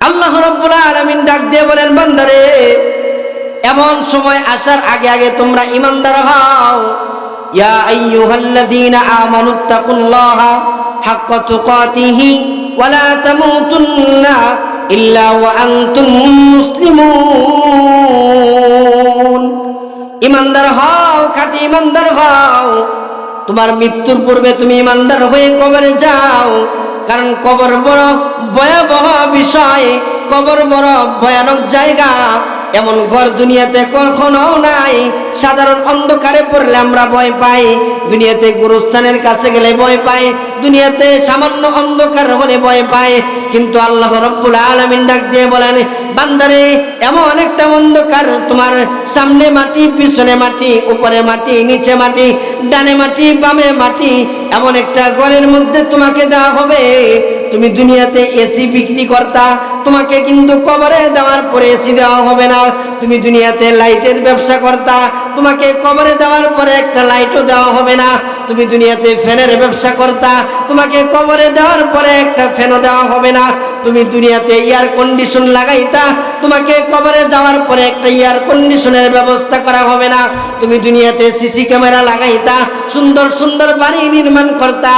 আল্লাহ রাব্বুল আলামিন ডাক দিয়ে বলেন, বান্দারে এমন সময় আসার আগে আগে তোমরা ঈমানদার হও। ইয়া আইয়ুহাল্লাযীনা আমানুত্তাকুল্লাহা হাক্কা তুকাতিহি ওয়া লা তামুতুন্না ইল্লা ওয়া আনতুম মুসলিমুন। ঈমানদার হও, খাঁটি ঈমানদার হও। তোমার মৃত্যুর পূর্বে তুমি ঈমানদার হয়ে কবরে যাও, কারণ কবর বড় ভয়াবহ বিষয়, কবর বড় ভয়ানক জায়গা। এমন ঘর দুনিয়াতে কখনো নাই। সাধারণ অন্ধকারে পড়লে আমরা ভয় পাই, দুনিয়াতে গুরুস্থানের কাছে গেলে ভয় পাই, দুনিয়াতে সামান্য অন্ধকার হলে ভয় পাই, কিন্তু আল্লাহ রাব্বুল আলামিন ডাক দিয়ে বলেন, বান্দারে এমন একটা অন্ধকার, তোমার সামনে মাটি, পিছনে মাটি, উপরে মাটি, নিচে মাটি, ডানে মাটি, বামে মাটি, এমন একটা ঘরের মধ্যে তোমাকে দেওয়া হবে। তুমি দুনিয়াতে এসি বিক্রি করতা, তোমাকে কিন্তু কবরে দেওয়ার পরে এসি দেওয়া হবে না। তুমি দুনিয়াতে লাইটের ব্যবসা করতা, তোমাকে কবরে দেওয়ার পরে একটা লাইটও দেওয়া হবে না। তুমি দুনিয়াতে ফ্যানের ব্যবসা করতা, তোমাকে কবরে দেওয়ার পরে একটা ফ্যানও দেওয়া হবে না। তুমি দুনিয়াতে এয়ার কন্ডিশন লাগাইতা, তোমাকে কবরে যাওয়ার পরে একটা এয়ার কন্ডিশনের ব্যবস্থা করা হবে না। তুমি দুনিয়াতে সিসি ক্যামেরা লাগাইতা, সুন্দর সুন্দর বাড়ি নির্মাণ করতা,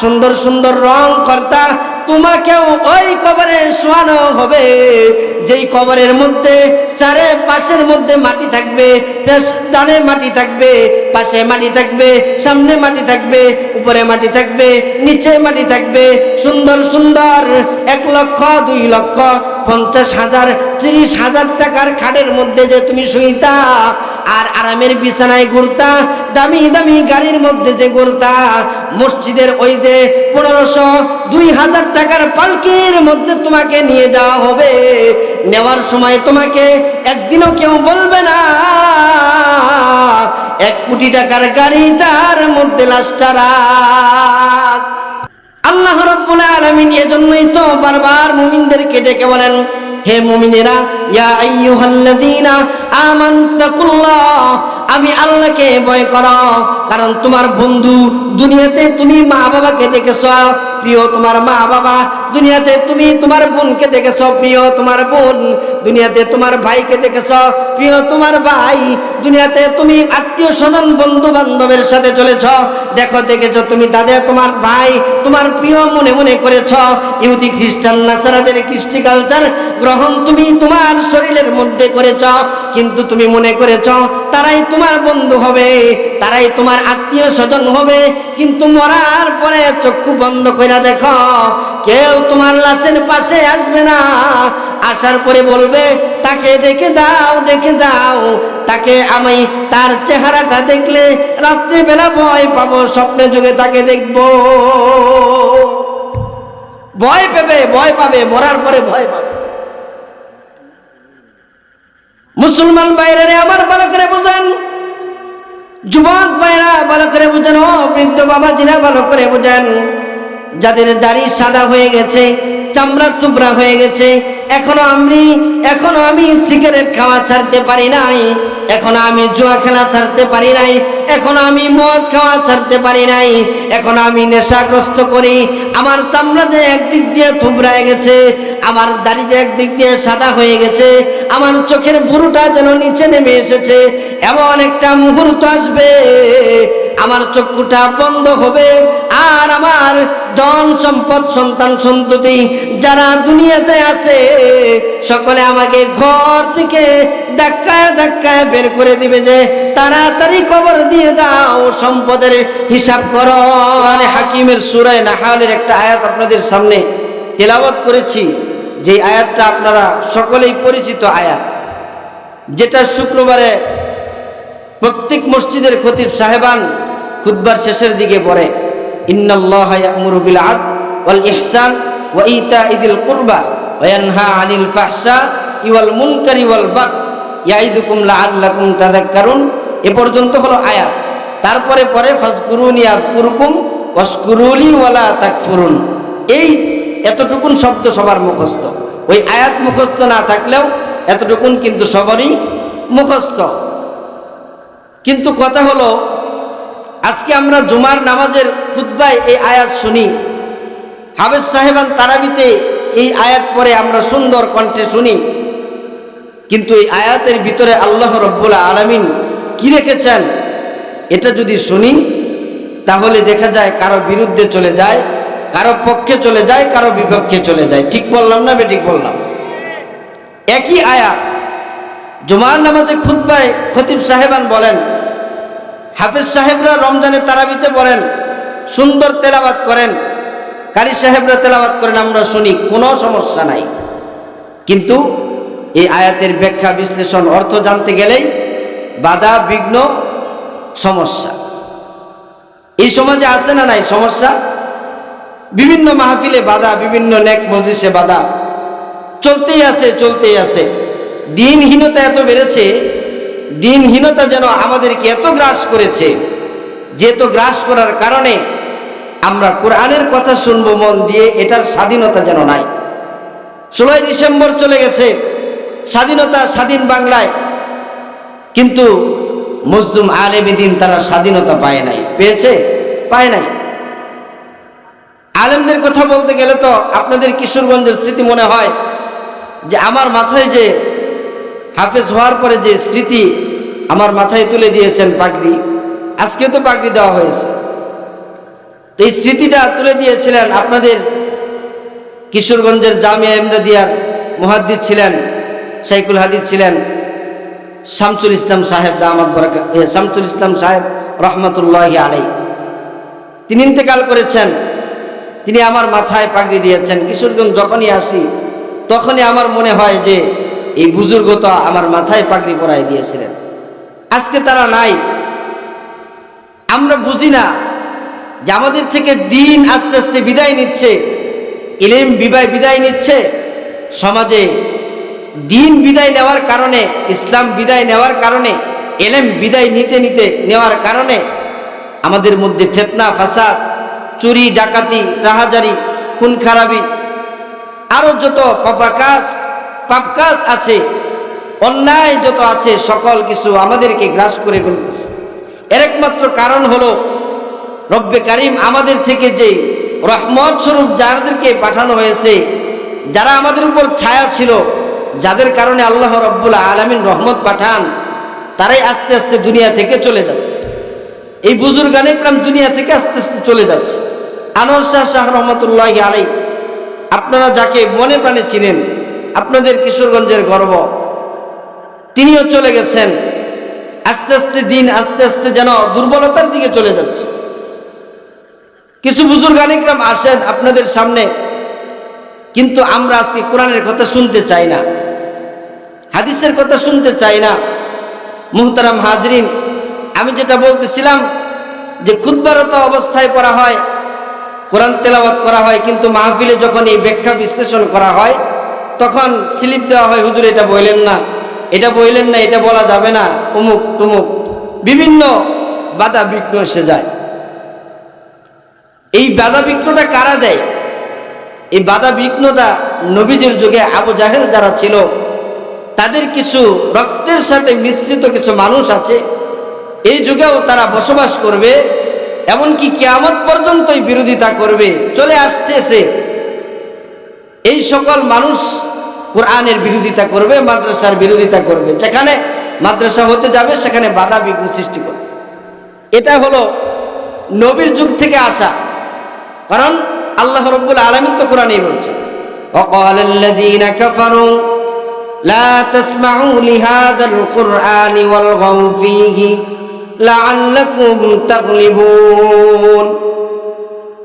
সুন্দর সুন্দর রং করতা, তোমাকেও ওই কবরে শোয়ানো হবে, যেই কবরের মধ্যে চারে পাশের মধ্যে মাটি থাকবে, ডানে মাটি থাকবে, পাশে মাটি থাকবে, সামনে মাটি থাকবে, উপরে মাটি থাকবে, নিচে মাটি থাকবে। সুন্দর সুন্দর 1 লক্ষ, 2 লক্ষ, 50,000, 30,000 টাকার খাটের মধ্যে যে তুমি শুইতা, আর আরামের বিছানায় ঘুরতা, দামি দামি গাড়ির মধ্যে যে ঘুরতা, মসজিদের ওই যে 1500, 2000 টাকার পালকির মধ্যে তোমাকে নিয়ে যাওয়া হবে। নেওয়ার সময় তোমাকে একদিনও কেউ বলবে না 1 কোটি টাকার গাড়িটার মধ্যে লাশটা রাখ। আল্লাহ রাব্বুল আলামিন এজন্যই তো বারবার মুমিনদেরকে ডেকে বলেন, হে মুমিনেরা, ইয়া আইয়ুহাল্লাযীনা আমানুত্তাকুল্লাহ, আমি আল্লাহকে ভয় করো। কারণ তোমার বন্ধু দুনিয়াতে তুমি মা বাবাকে দেখেছ, প্রিয় তোমার মা বাবা, দুনিয়াতে তুমি তোমার বোনকে দেখেছ, প্রিয় তোমার বোন, দুনিয়াতে তোমার ভাইকে দেখেছ, প্রিয় তোমার ভাই, দুনিয়াতে তুমি আত্মীয় স্বজন বন্ধু বান্ধবের সাথে চলেছ, দেখেছ তুমি তাদের, তোমার ভাই, তোমার প্রিয় মনে মনে করেছ। ইহুদি খ্রিস্টান নাসারাদের কৃষ্টি কালচার গ্রহণ তুমি তোমার শরীরের মধ্যে করেছ, কিন্তু তুমি মনে করেছ তারাই তোমার বন্ধু হবে, তারাই তোমার আত্মীয় স্বজন হবে। কিন্তু মরার পরে চক্ষু বন্ধ করে দেখো, কেউ তোমার লাশের পাশে আসবে না। আসার পরে বলবে, তাকে ডেকে দাও, ডেকে দাও, তাকে আমি তার চেহারাটা দেখলে রাত্রিবেলা ভয় পাবো, স্বপ্নে যুগে তাকে দেখবো। ভয় পাবে, মরার পরে ভয় পাবে। মুসলমান ভাইরা আমার ভালো করে বুঝেন, যুবক ভাইরা ভালো করে বুঝেন, ও বৃদ্ধ বাবাজিরা ভালো করে বুঝেন, যাদের দাড়ি সাদা হয়ে গেছে, চামড়া টুকরা হয়ে গেছে, এখনো আমি সিগারেট খাওয়া ছাড়তে পারি নাই, এখনো আমি জুয়া খেলা ছাড়তে পারি নাই, এখনো আমি মদ খাওয়া ছাড়তে পারি নাই, এখনো আমি নেশাগ্রস্ত করি। আমার চামড়া যে একদিক দিয়ে থুবড়ায় গেছে, আমার দাড়ি যে একদিক দিয়ে সাদা হয়ে গেছে, আমার চোখের ভুরুটা যেন নিচে নেমে এসেছে, এমন একটা মুহূর্ত আসবে আমার চক্ষুটা বন্ধ হবে, আর আমার ধন সম্পদ সন্তান সন্ততি যারা দুনিয়াতে আছে সকলে আমাকে ঘর থেকে ধাক্কায় ধাক্কায় বের করে দিবে, যে তাড়াতাড়ি কবর দিয়ে দাও, সম্পদের হিসাব করো। হাকিমের সূরা নাহলের একটা আয়াত আপনাদের সামনে তেলাওয়াত করেছি, যে আয়াতটা আপনারা সকলেই পরিচিত আয়াত, যেটা শুক্রবারে প্রত্যেক মসজিদের খতিব সাহেবান খুতবার শেষের দিকে পড়ে, ইন্নাল্লাহা ইয়া'মুরু বিল আদল ওয়াল ইহসান ওয়া ইতাইযিল কুরবা ওয়া ইয়ানহা আনিল ফাহশাই ওয়াল মুনকারি ওয়াল বাগই ইয়াইযুকুম লাআল্লাকুম তাযাক্কারুন। এ পর্যন্ত হলো আয়াত। তারপরে পরে ফাজকুরুনি আযকুরুকুম ওয়াশকুরুলি ওয়ালা তাকফুরুন। এই এতটুকুন শব্দ সবার মুখস্থ, ওই আয়াত মুখস্থ না থাকলেও এতটুকুন কিন্তু সবারই মুখস্থ। কিন্তু কথা হলো, আজকে আমরা জুমার নামাজের খুতবায় এই আয়াত শুনি, হাফেজ সাহেবান তারাবিতে এই আয়াত পরে আমরা সুন্দর কণ্ঠে শুনি, কিন্তু এই আয়াতের ভিতরে আল্লাহ রব্বুল আলামিন কি রেখেছেন এটা যদি শুনি তাহলে দেখা যায় কারো বিরুদ্ধে চলে যায়, কারো পক্ষে চলে যায়, কারো বিপক্ষে চলে যায়। ঠিক বললাম না বেঠিক বললাম? একই আয়াত জুমার নামাজে খুতবায় খতিব সাহেবান বলেন, হাফেজ সাহেবরা রমজানের তারাবিতে বলেন, সুন্দর তেলাওয়াত করেন, কারি সাহেবরা তেলাওয়াত করেন, আমরা শুনি, কোনো সমস্যা নাই। কিন্তু এই আয়াতের ব্যাখ্যা বিশ্লেষণ অর্থ জানতে গেলেই বাধা বিঘ্ন সমস্যা। এই সমাজে আছে না নাই সমস্যা? বিভিন্ন মাহফিলে বাধা, বিভিন্ন নেক মজলিসে বাধা, চলতেই আছে চলতেই আছে। দিনহীনতা এত বেড়েছে, দিনহীনতা যেন আমাদেরকে এত গ্রাস করেছে, যে এত গ্রাস করার কারণে আমরা কোরআনের কথা শুনবো মন দিয়ে, এটার স্বাধীনতা যেন নাই। 16ই ডিসেম্বর চলে গেছে, স্বাধীনতা, স্বাধীন বাংলায়, কিন্তু মজলুম আলেমে দ্বীন তারা স্বাধীনতা পায় নাই। পেয়েছে? পায় নাই। আলেমদের কথা বলতে গেলে তো আপনাদের কিশোরগঞ্জের স্মৃতি মনে হয়, যে আমার মাথায় যে হাফেজ হওয়ার পরে যে স্মৃতি আমার মাথায় তুলে দিয়েছেন পাগড়ি, আজকে তো পাগড়ি দেওয়া হয়েছে, তো এই স্মৃতিটা তুলে দিয়েছিলেন আপনাদের কিশোরগঞ্জের জামিয়া ইমদাদিয়ার মুহাদ্দিস ছিলেন, শাইখুল হাদিস ছিলেন শামসুল ইসলাম সাহেব দামাত বরকাত, শামসুল ইসলাম সাহেব রহমতুল্লাহি আলাইহি। তিনি ইন্তেকাল করেছেন, তিনি আমার মাথায় পাগড়ি দিয়েছেন। কিশোরগঞ্জ যখনই আসি তখনই আমার মনে হয় যে এই বুজুর্গ তো আমার মাথায় পাগড়ি পরাই দিয়েছিলেন। আজকে তারা নাই। আমরা বুঝি না যে আমাদের থেকে দিন আস্তে আস্তে বিদায় নিচ্ছে, ইলম বিদায় নিচ্ছে। সমাজে দিন বিদায় নেওয়ার কারণে, ইসলাম বিদায় নেওয়ার কারণে, ইলম বিদায় নিতে নিতে নেওয়ার কারণে আমাদের মধ্যে ফিতনা ফাসাদ, চুরি ডাকাতি, রাহাজারি, খুন খারাপি, আরো যত পাপ কাজ আছে, অন্যায় যত আছে, সকল কিছু আমাদেরকে গ্রাস করে ফেলতেছে। এর একমাত্র কারণ হলো রব্বে কারিম আমাদের থেকে যে রহমত স্বরূপ যাদেরকে পাঠানো হয়েছে, যারা আমাদের উপর ছায়া ছিল, যাদের কারণে আল্লাহ রব্বুল আলামিন রহমত পাঠান, তারাই আস্তে আস্তে দুনিয়া থেকে চলে যাচ্ছে। এই বুজুর্গানে ইকরাম দুনিয়া থেকে আস্তে আস্তে চলে যাচ্ছে। আনোয়ার শাহ রহমতুল্লাহি আলাইহি, আপনারা যাকে মনে প্রাণে চিনেন, আপনাদের কিশোরগঞ্জের গর্ব, তিনিও চলে গেছেন। আস্তে আস্তে দিন আস্তে আস্তে যেন দুর্বলতার দিকে চলে যাচ্ছে। কিছু বুজুর্গানে ইকরাম আসেন আপনাদের সামনে, কিন্তু আমরা আজকে কোরআনের কথা শুনতে চাই না, হাদিসের কথা শুনতে চাই না। মুহতারাম হাজরিন, আমি যেটা বলতেছিলাম যে খুতবারত অবস্থায় পড়া হয়, কোরআন তেলাওয়াত করা হয়, কিন্তু মাহফিলে যখন এই ব্যাখ্যা বিশ্লেষণ করা হয় তখন স্লিপ দেওয়া হয়, হুজুর এটা বললেন না, এটা বললেন না, এটা বলা যাবে না, অমুক তমুক, বিভিন্ন বাধা বিঘ্ন এসে যায়। এই বাধা বিঘ্নটা কারা দেয়? এই বাধা বিঘ্নটা নবীজির যুগে আবু জাহেল যারা ছিল, তাদের কিছু রক্তের সাথে মিশ্রিত কিছু মানুষ আছে, এই যুগেও তারা বসবাস করবে, এমনকি কিয়ামত পর্যন্তই বিরোধিতা করবে, চলে আসতেছে। এই সকল মানুষ কোরআনের বিরোধিতা করবে, মাদ্রাসার বিরোধিতা করবে, যেখানে মাদ্রাসা হতে যাবে সেখানে বাধা বিঘ্ন সৃষ্টি করবে। এটা হলো নবীর যুগ থেকে আসা, কারণ আল্লাহ রাব্বুল আলামিন তো কোরআনেই বলছেন, ওয়াকালাল্লাযীনা কাফারু লা তাসমাউ লিহাযাল কুরআনি ওয়ালগাউ ফীহি লাআল্লাকুম তাগলিবুন।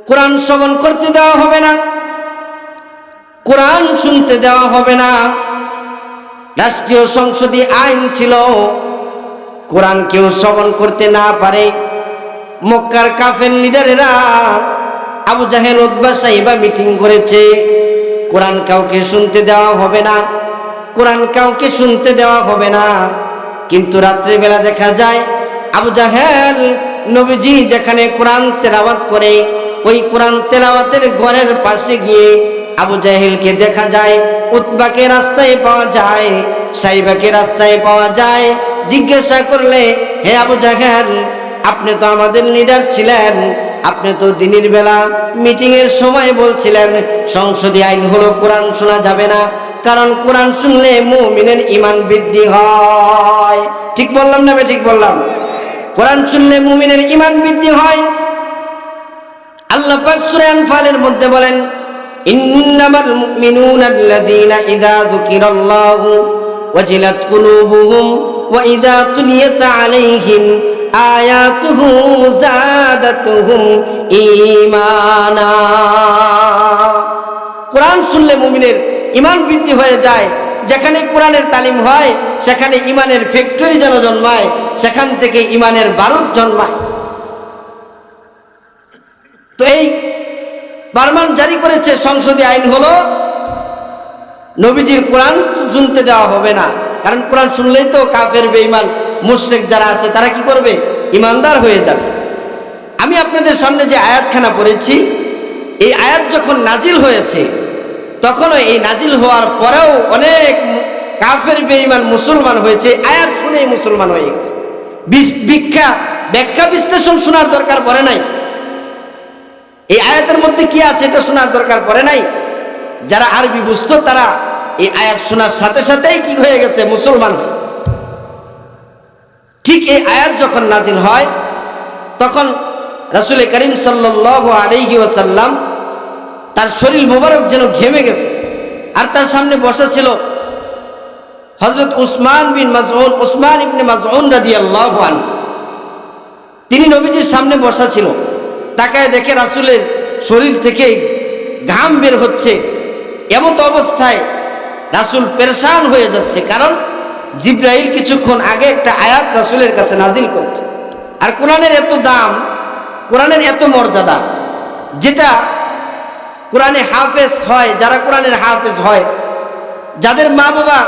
কোরআন শ্রবণ করতে দেওয়া হবে না, কোরআন শুনতে দেওয়া হবে না। রাষ্ট্রীয় সংসদে আইন ছিল, কোরআন কেউ শ্রবণ করতে না পারে। মক্কার কাফের লিডারেরা আবু জাহেল, উতবা, সাইবা মিটিং করেছে, কোরআন কাউকে শুনতে দেওয়া হবে না, কোরআন কাউকে শুনতে দেওয়া হবে না। কিন্তু রাত্রিবেলা দেখা যায় আবু জাহেল নবীজি যেখানে কোরআন তেলাওয়াত করে, ওই কোরআন তেলাওয়াতের ঘরের পাশে গিয়ে আবু জাহেলকে দেখা যায়, উতবাকে রাস্তায় পাওয়া যায়, সাইবাকে রাস্তায় পাওয়া যায়। জিজ্ঞাসা করলে, হে আবু জাহেল, আপনি তো আমাদের লিডার ছিলেন, আপনি তো দিনের বেলা মিটিংয়ের সময় বলছিলেন সংসদীয় আইন হলো কোরআন শোনা যাবে না, কারণ কোরআন শুনলে মুমিনের ঈমান বৃদ্ধি হয়। ঠিক বললাম না? ঠিক বললাম? কোরআন শুনলে মুমিনের ঈমান বৃদ্ধি হয়। আল্লাহ পাক সূরা আনফালের মধ্যে বলেন, ইন্নামাল মুমিনুনা আল্লাযীনা ইযা যুকিরাল্লাহু ওয়াজিলাত কুলুবুহুম ওয়া ইযা তুলিয়াত আলাইহিম আয়াতুহু যাদাতুহুম ঈমানা। কোরআন শুনলে মুমিনের ঈমান বৃদ্ধি হয়ে যায়। যেখানে কোরআনের তালিম হয় সেখানে ঈমানের ফ্যাক্টরি যেন জন্মায়, সেখান থেকে ঈমানের বারুদ জন্মায়। তো এই ফরমান জারি করেছে সংসদীয় আইন হলো নবীজির কোরআন শুনতে দেওয়া হবে না, কারণ কোরআন শুনলেই তো কাফের বেঈমান মুশরিক যারা আছে তারা কি করবে? ঈমানদার হয়ে যাবে। আমি আপনাদের সামনে যে আয়াতখানা পড়েছি, এই আয়াত যখন নাজিল হয়েছে তখনও এই নাজিল হওয়ার পরেও অনেক কাফের বেঈমান মুসলমান হয়েছে, আয়াত শুনেই মুসলমান হয়ে গেছে। ব্যাখ্যা বিশ্লেষণ শোনার দরকার পড়ে নাই। এই আয়াতের মধ্যে কি আছে এটা শোনার দরকার পড়ে নাই। যারা আরবি বুঝতো তারা এই আয়াত শোনার সাথে সাথেই কি হয়ে গেছে? মুসলমান হয়ে গেছে। ঠিক এই আয়াত যখন নাজিল হয় তখন রাসূল করিম সাল্লাল্লাহু আলাইহি ওয়াসাল্লাম তার শরীর মোবারক যেন ঘেমে গেছে, আর তার সামনে বসা ছিল হযরত উসমান ইবনে মাজউন রাদিয়াল্লাহু আনহু। তিনি নবীজির সামনে বসা ছিল। তাকায় দেখে রাসূলের শরীর থেকে ঘাম বের হচ্ছে। এমত অবস্থায় রাসূল পেরেশান হয়ে যাচ্ছে, কারণ জিবরাইল কিছুক্ষণ আগে একটা আয়াত রাসূলের কাছে নাজিল করেছে। আর কোরআনের এত দাম, কোরআনের এত মর্যাদা, যেটা কোরআনে হাফেজ হয়, যারা কোরআনের হাফেজ হয়, যাদের মা বাবা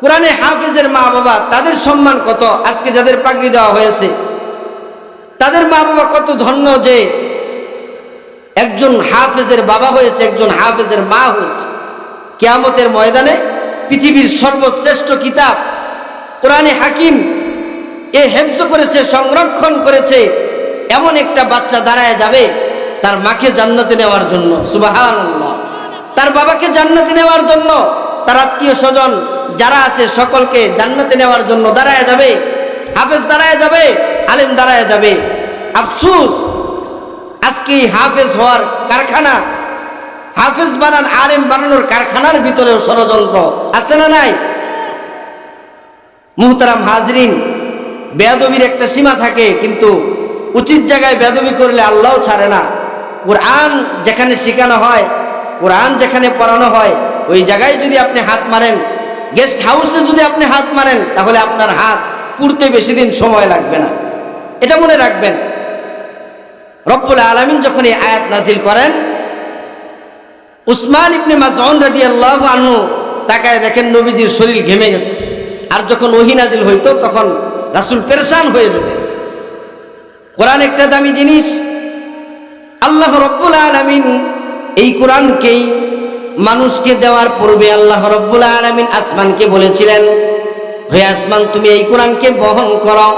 কোরআনে হাফেজের মা বাবা, তাদের সম্মান কত। আজকে যাদের পাগড়ি দেওয়া হয়েছে তাদের মা বাবা কত ধন্য যে একজন হাফেজের বাবা হয়েছে, একজন হাফেজের মা হয়েছে। কিয়ামতের ময়দানে পৃথিবীর সর্বশ্রেষ্ঠ কিতাব কোরআনে হাকিম এ হেফজ করেছে, সংরক্ষণ করেছে এমন একটা বাচ্চা দাঁড়ায় যাবে তার মাকে জান্নাতে নেওয়ার জন্য। সুবহানাল্লাহ। তার বাবাকে জান্নাতে নেওয়ার জন্য, তার আত্মীয় স্বজন যারা আছে সকলকে জান্নাতে নেওয়ার জন্য দাঁড়ায় যাবে। হাফেজ দাঁড়ায় যাবে, আলেম দাঁড়ায় যাবে। আফসোস, আজকে হাফেজ হওয়ার কারখানা, হাফেজ বানান আলেম বানানোর কারখানার ভিতরেও ষড়যন্ত্র আছে না নাই? মুহতারাম হাজরিন, বেয়াদবির একটা সীমা থাকে, কিন্তু উচিত জায়গায় বেয়াদবি করলে আল্লাহও ছাড়ে না। কোরআন যেখানে শেখানো হয়, কোরআন যেখানে পড়ানো হয়, ওই জায়গায় যদি আপনি হাত মারেন, গেস্ট হাউসে যদি আপনি হাত মারেন, তাহলে আপনার হাত পুড়তে বেশি দিন সময় লাগবে না। এটা মনে রাখবেন। রব্বুল আলামিন যখন এই আয়াত নাজিল করেন, উসমান ইবনে মাজউন রাদিয়াল্লাহু আনহু তাকায় দেখেন নবীজির শরীর ঘেমে গেছে। আর যখন ওহী নাজিল হইতো তখন রাসূল পেরেশান হয়ে যেতেন। কোরআন একটা দামি জিনিস। আল্লাহ রব্বুল আলামিন এই কোরআনকেই মানুষকে দেওয়ার পূর্বে আল্লাহ রব্বুল আলামিন আসমানকে বলেছিলেন, হে আসমান, তুমি এই কোরআনকে বহন করো।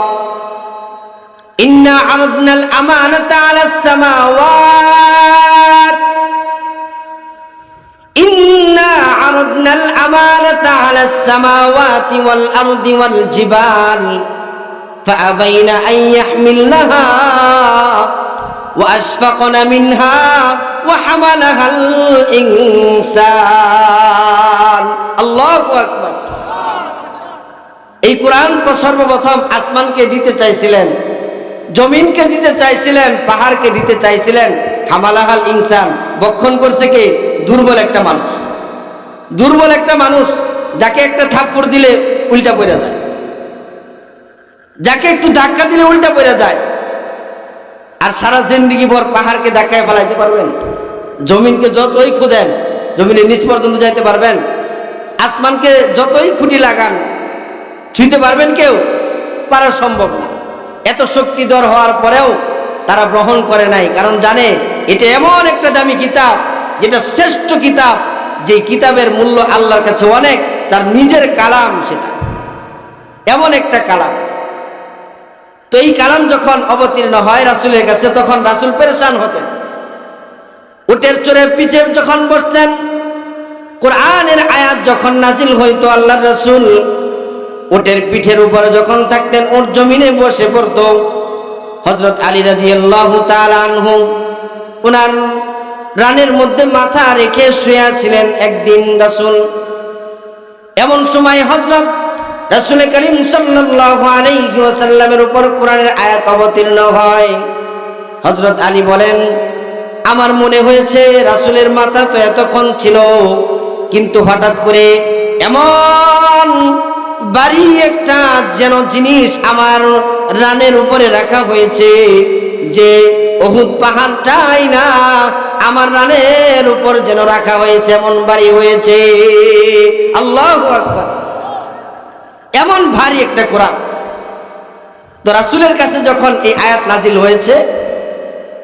ইন্না আরাদনাল আমানাতা আলাস সামাওয়াত ইন্না আরাদনাল আমানাতা আলাস সামাওয়াতি ওয়াল আরদি ওয়াল জিবাল ফাআবাইনা আন ইয়াহমিলনাহা ওয়া আশফাকনা মিনহা ওয়া হামালাহাল ইনসান। আল্লাহু আকবার। এই কোরআন সর্বপ্রথম আসমানকে দিতে চাইছিলেন, জমিনকে দিতে চাইছিলেন, পাহাড়কে দিতে চাইছিলেন। হামালাহাল ইনসান, বক্ষণ করছে কে? দুর্বল একটা মানুষ। দুর্বল একটা মানুষ, যাকে একটা থাপ্পড় দিলে উল্টা পড়ে যায়, যাকে একটু ধাক্কা দিলে উল্টা পড়ে যায়। আর সারা জিন্দেগি ভর পাহাড়কে ধাক্কায় ফেলাইতে পারবেন? জমিনকে যতই খুদেন জমিনের নিচ পর্যন্ত যাইতে পারবেন? আসমানকে যতই খুঁটি লাগান ছুঁতে পারবেন কেউ? পারা সম্ভব না। এত শক্তিধর হওয়ার পরেও তারা গ্রহণ করে নাই, কারণ জানে এটা এমন একটা দামি কিতাব, যেটা শ্রেষ্ঠ কিতাব, যে কিতাবের মূল্য আল্লাহর কাছে অনেক। তার নিজের কালাম, সেটা এমন একটা কালাম। তো এই কালাম যখন অবতীর্ণ হয় রাসূলের কাছে, তখন রাসূল পেরেশান হতেন। উটের চড়ে পিঠে যখন বসতেন, কোরআনের আয়াত যখন নাজিল হইতো, আল্লাহর রাসূল উটের পিঠের উপরে যখন থাকতেন, উট জমিনে বসে পড়তো। হযরত আলী রাদিয়াল্লাহু তাআলা আনহু ওনার রানের মধ্যে মাথা রেখে শুয়ে ছিলেন একদিন রাসূল। এমন সময় হযরত রাসূল করিম সাল্লাল্লাহু আলাইহি ওয়াসাল্লামের উপর কোরআনের আয়াত অবতীর্ণ হয়। হযরত আলী বলেন, আমার মনে হয়েছে রাসূলের মাথা তো এতক্ষণ ছিল, কিন্তু হঠাৎ করে এমন ভারী একটা যেন জিনিস আমার রানের উপরে রাখা হয়েছে, যে উহুদ পাহাড়টাই না আমার রানের উপর যেন রাখা হয়েছে, এমন ভারী হয়েছে। আল্লাহু আকবার। এমন ভারী একটা কোরআন। তো রাসূলের কাছে যখন এই আয়াত নাজিল হয়েছে,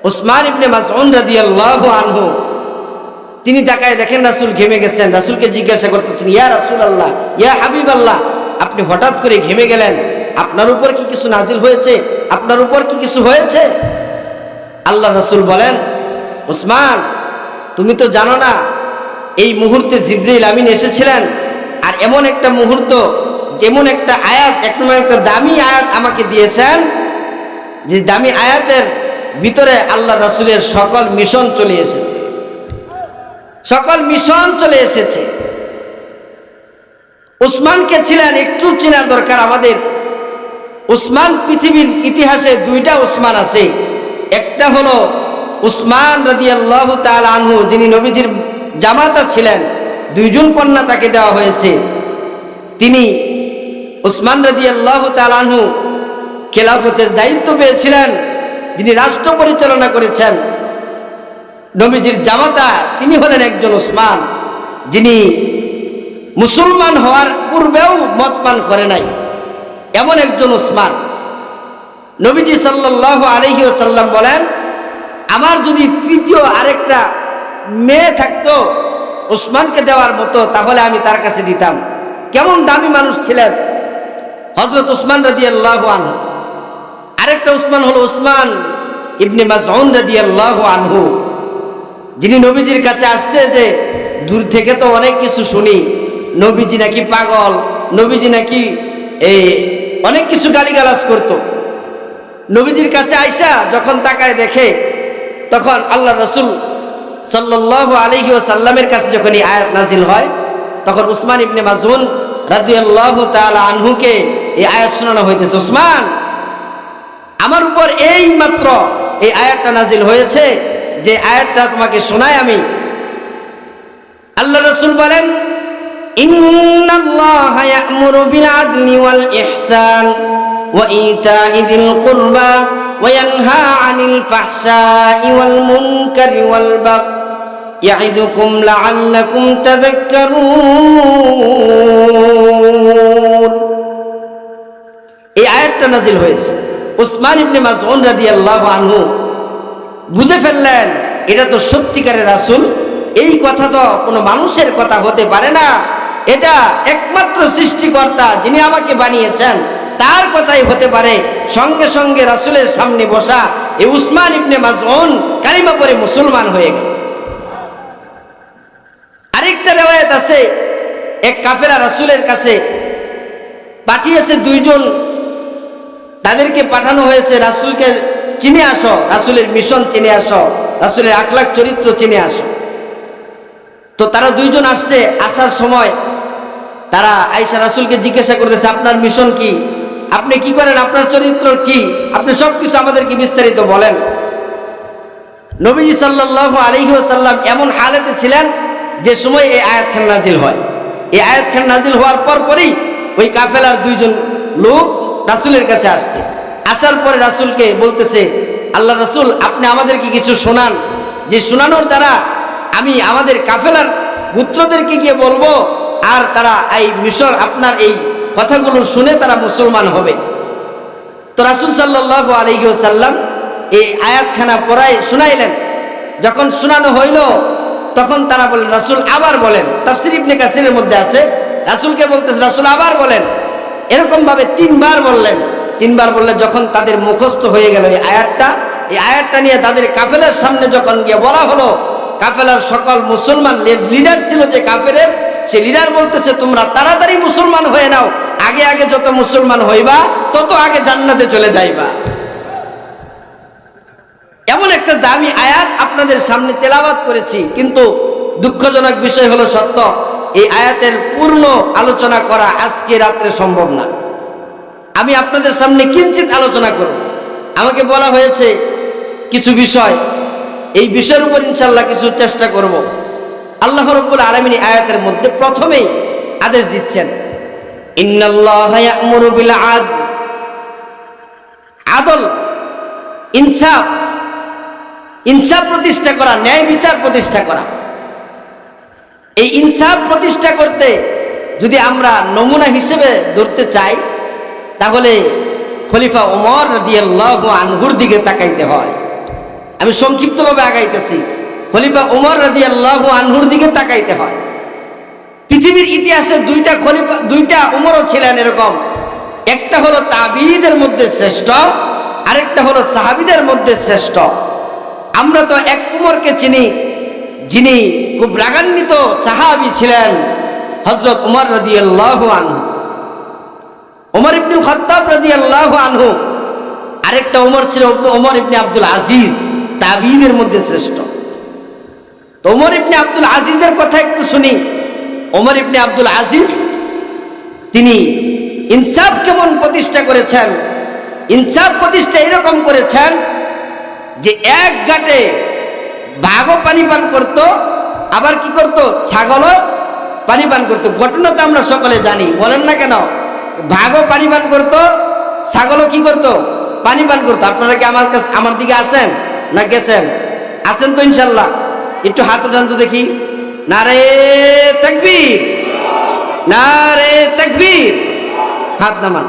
উসমান ইবনে মাসউদ রাদিয়াল্লাহু আনহু তিনি তাকায় দেখেন রাসূল ঘেমে গেছেন। রাসূলকে জিজ্ঞাসা করতেছেন, ইয়া রাসূলুল্লাহ, ইয়া হাবিবাল্লাহ, আপনি হঠাৎ করে ঘেমে গেলেন, আপনার উপর কি কিছু নাজিল হয়েছে? আপনার উপর কি কিছু হয়েছে? আল্লাহ রাসূল বলেন, উসমান, তুমি তো জানো না এই মুহূর্তে জিবরিল আমিন এসেছিলেন, আর এমন একটা মুহূর্ত, যেমন একটা আয়াত, একটা দামি আয়াত আমাকে দিয়েছেন, যে দামি আয়াতের ভিতরে আল্লাহ রাসূলের সকল মিশন চলে এসেছে, সকল মিশন চলে এসেছে। উসমানকে ছিলেন একটু চেনার দরকার আমাদের। উসমান, পৃথিবীর ইতিহাসে দুইটা উসমান আছে। একটা হলো উসমান রাদিয়াল্লাহু তাআলা আনহু, যিনি নবীজির জামাতা ছিলেন, দুইজন কন্যা তাকে দেওয়া হয়েছে। তিনি উসমান রাদিয়াল্লাহু তাআলা আনহু খেলাফতের দায়িত্ব পেয়েছিলেন, যিনি রাষ্ট্র পরিচালনা করেছেন। নবীজির জামাতা তিনি হলেন একজন উসমান, যিনি মুসলমান হওয়ার পূর্বেও মদ পান করে নাই, এমন একজন উসমান। নবীজি সাল্লাল্লাহু আলাইহি ওয়াসাল্লাম বলেন, আমার যদি তৃতীয় আরেকটা মেয়ে থাকতো উসমানকে দেওয়ার মতো, তাহলে আমি তার কাছে দিতাম। কেমন দামি মানুষ ছিলেন হযরত উসমান রাদিয়াল্লাহু আনহু। আরেকটা উসমান হলো উসমান ইবনে মাসউদ রাদিয়াল্লাহু আনহু, যিনি নবীজির কাছে আসতে, যে দূর থেকে তো অনেক কিছু শুনি, নবীজি নাকি পাগল, নবীজি নাকি অনেক কিছু গালিগালাজ করত। নবীজির কাছে আইসা যখন তাকায় দেখে, তখন আল্লাহ রাসূল সাল্লাল্লাহু আলাইহি ওয়াসাল্লামের কাছে যখন এই আয়াত নাজিল হয়, তখন উসমান ইবনে মাসউদ রাদিয়াল্লাহু তাআলা আনহুকে এই আয়াত শোনানো হইতেছে। উসমান, আমার উপর এই মাত্র এই আয়াতটা নাজিল হয়েছে, যে আয়াতটা তোমাকে শোনাই আমি। আল্লাহ রাসূল বলেন, ইন্নাল্লাহা ইয়া'মুরু বিল আদলি ওয়াল ইহসান ওয়া ইতা'i যিল কুরবা ওয়া ইয়ানহা 'আনিল ফাহশা'i ওয়াল মুনকারি ওয়াল বাগই ইয়া'iযুকুম লা'আল্লাকুম তাযাক্কারুন। এই আয়াতটা নাজিল হয়েছে। উসমান ইবনে মাসউদ রাদিয়াল্লাহু আনহু বুঝে ফেললেন, এটা তো সত্যিকারের রাসূল, এই কথা তো কোনো মানুষের কথা হতে পারে না, এটা একমাত্র সৃষ্টিকর্তা যিনি আমাকে বানিয়েছেন তার কথাই হতে পারে। সঙ্গে সঙ্গে রাসূলের সামনে বসা এই উসমান ইবনে মাসউদ কালিমা পড়ে মুসলমান হয়ে গেল। আরেকটা riwayat আছে, এক কাফেলা রাসূলের কাছে পাঠিয়েছে দুইজন, তাদেরকে পাঠানো হয়েছে রাসূলকে চিনে আসো, রাসূলের মিশন চিনে আসো, রাসূলের আখলাক চরিত্র চিনে আসো। তো তারা দুইজন আসছে। আসার সময় তারা আয়েশা রাসূলকে জিজ্ঞাসা করতেছে, আপনার মিশন কি, আপনি কি করেন, আপনার চরিত্র কি, আপনি সবকিছু আমাদেরকে বিস্তারিত বলেন। নবীজি সাল্লাল্লাহু আলাইহি ওয়াসাল্লাম এমন হালাতে ছিলেন যে সময় এই আয়াতখান নাজিল হয়। এই আয়াতখান নাজিল হওয়ার পরই ওই কাফেলার দুইজন লোক রাসূলের কাছে আসছে। আসার পরে রাসূলকে বলতেছে, আল্লাহ রাসূল, আপনি আমাদেরকে কিছু শোনান, যে শোনানোর দ্বারা আমি আমাদের কাফেলার পুত্রদেরকে গিয়ে বলবো, আর তারা এই মিশর আপনার এই কথাগুলো শুনে তারা মুসলমান হবে। তো রাসূল সাল্লাল্লাহু আলাইহি ওয়াসাল্লাম এই আয়াতখানা পড়াই শুনাইলেন। যখন শোনানো হইল, তখন তারা বলেন, রাসূল আবার বলেন। তাফসীর ইবনে কাসিরের মধ্যে আছে, রাসূলকে বলতেছে, রাসূল আবার বলেন। এরকম ভাবে 3 বার বললেন। তিনবার বললে যখন তাদের মুখস্থ হয়ে গেল এই আয়াতটা নিয়ে তাদের কাফেলার সামনে যখন গিয়ে বলা হলো, কাফেলার সকল মুসলমান লিডার ছিল যে কাফেরের, সে লিডার বলতেছে তোমরা তাড়াতাড়ি মুসলমান হয়ে নাও, আগে আগে যত মুসলমান হইবা তত আগে জান্নাতে চলে যাইবা। এমন একটা দামি আয়াত আপনাদের সামনে তেলাওয়াত করেছি, কিন্তু দুঃখজনক বিষয় হলো সত্য, এই আয়াতের পূর্ণ আলোচনা করা আজকে রাত্রে সম্ভব না। আমি আপনাদের সামনে কিঞ্চিত আলোচনা করব। আমাকে বলা হয়েছে কিছু বিষয়, এই বিষয়ের উপর ইনশাআল্লাহ কিছু চেষ্টা করব। আল্লাহ রাব্বুল আলামিন আয়াতের মধ্যে প্রথমেই আদেশ দিচ্ছেন, ইন্নাল্লাহা ইয়া'মুরু বিল আদল, আদল, ইনসাফ প্রতিষ্ঠা করা, ন্যায় বিচার প্রতিষ্ঠা করা। এই ইনসাফ প্রতিষ্ঠা করতে যদি আমরা নমুনা হিসেবে ধরতে চাই, তাহলে খলিফা ওমর রাদিয়াল্লাহু আনহুর দিকে তাকাইতে হয়। আমি সংক্ষিপ্তভাবে আগাইতেছি, খলিফা ওমর রাদিয়াল্লাহু আনহুর দিকে তাকাইতে হয়। পৃথিবীর ইতিহাসে দুইটা ওমরও ছিলেন এরকম, একটা হলো তাবিঈদের মধ্যে শ্রেষ্ঠ, আরেকটা হলো সাহাবীদের মধ্যে শ্রেষ্ঠ। আমরা তো এক উমরকে চিনি, যিনি খুব রাগান্বিত সাহাবী ছিলেন, হযরত উমর রাদিয়াল্লাহু আনহু, উমর ইবনুল খাত্তাব রাদিয়াল্লাহু আনহু। আরেকটা উমর ছিল উমর ইবনে আব্দুল আজিজ, তাবিঈদের মধ্যে শ্রেষ্ঠ। তো উমর ইবনে আব্দুল আজিজের কথা একটু শুনি। উমর ইবনে আব্দুল আজিজ তিনি ইনসাফ কেমন প্রতিষ্ঠা করেছেন? ইনসাফ প্রতিষ্ঠা এরকম করেছেন যে এক ঘাটে বাঘও পানি পান করত, আবার কি করত, ছাগলও পানি পান করত। ঘটনা তো আমরা সকলে জানি, বলেন না কেন? বাঘও পানি পান করত, ছাগলও কি করত, পানি পান করত। আপনারা কি আমার দিকে আছেন না গেছেন? আছেন তো ইনশাল্লাহ? একটু হাত উঠান তো দেখি। নারে তাকবীর, নারে তাকবীর, হাত নামান।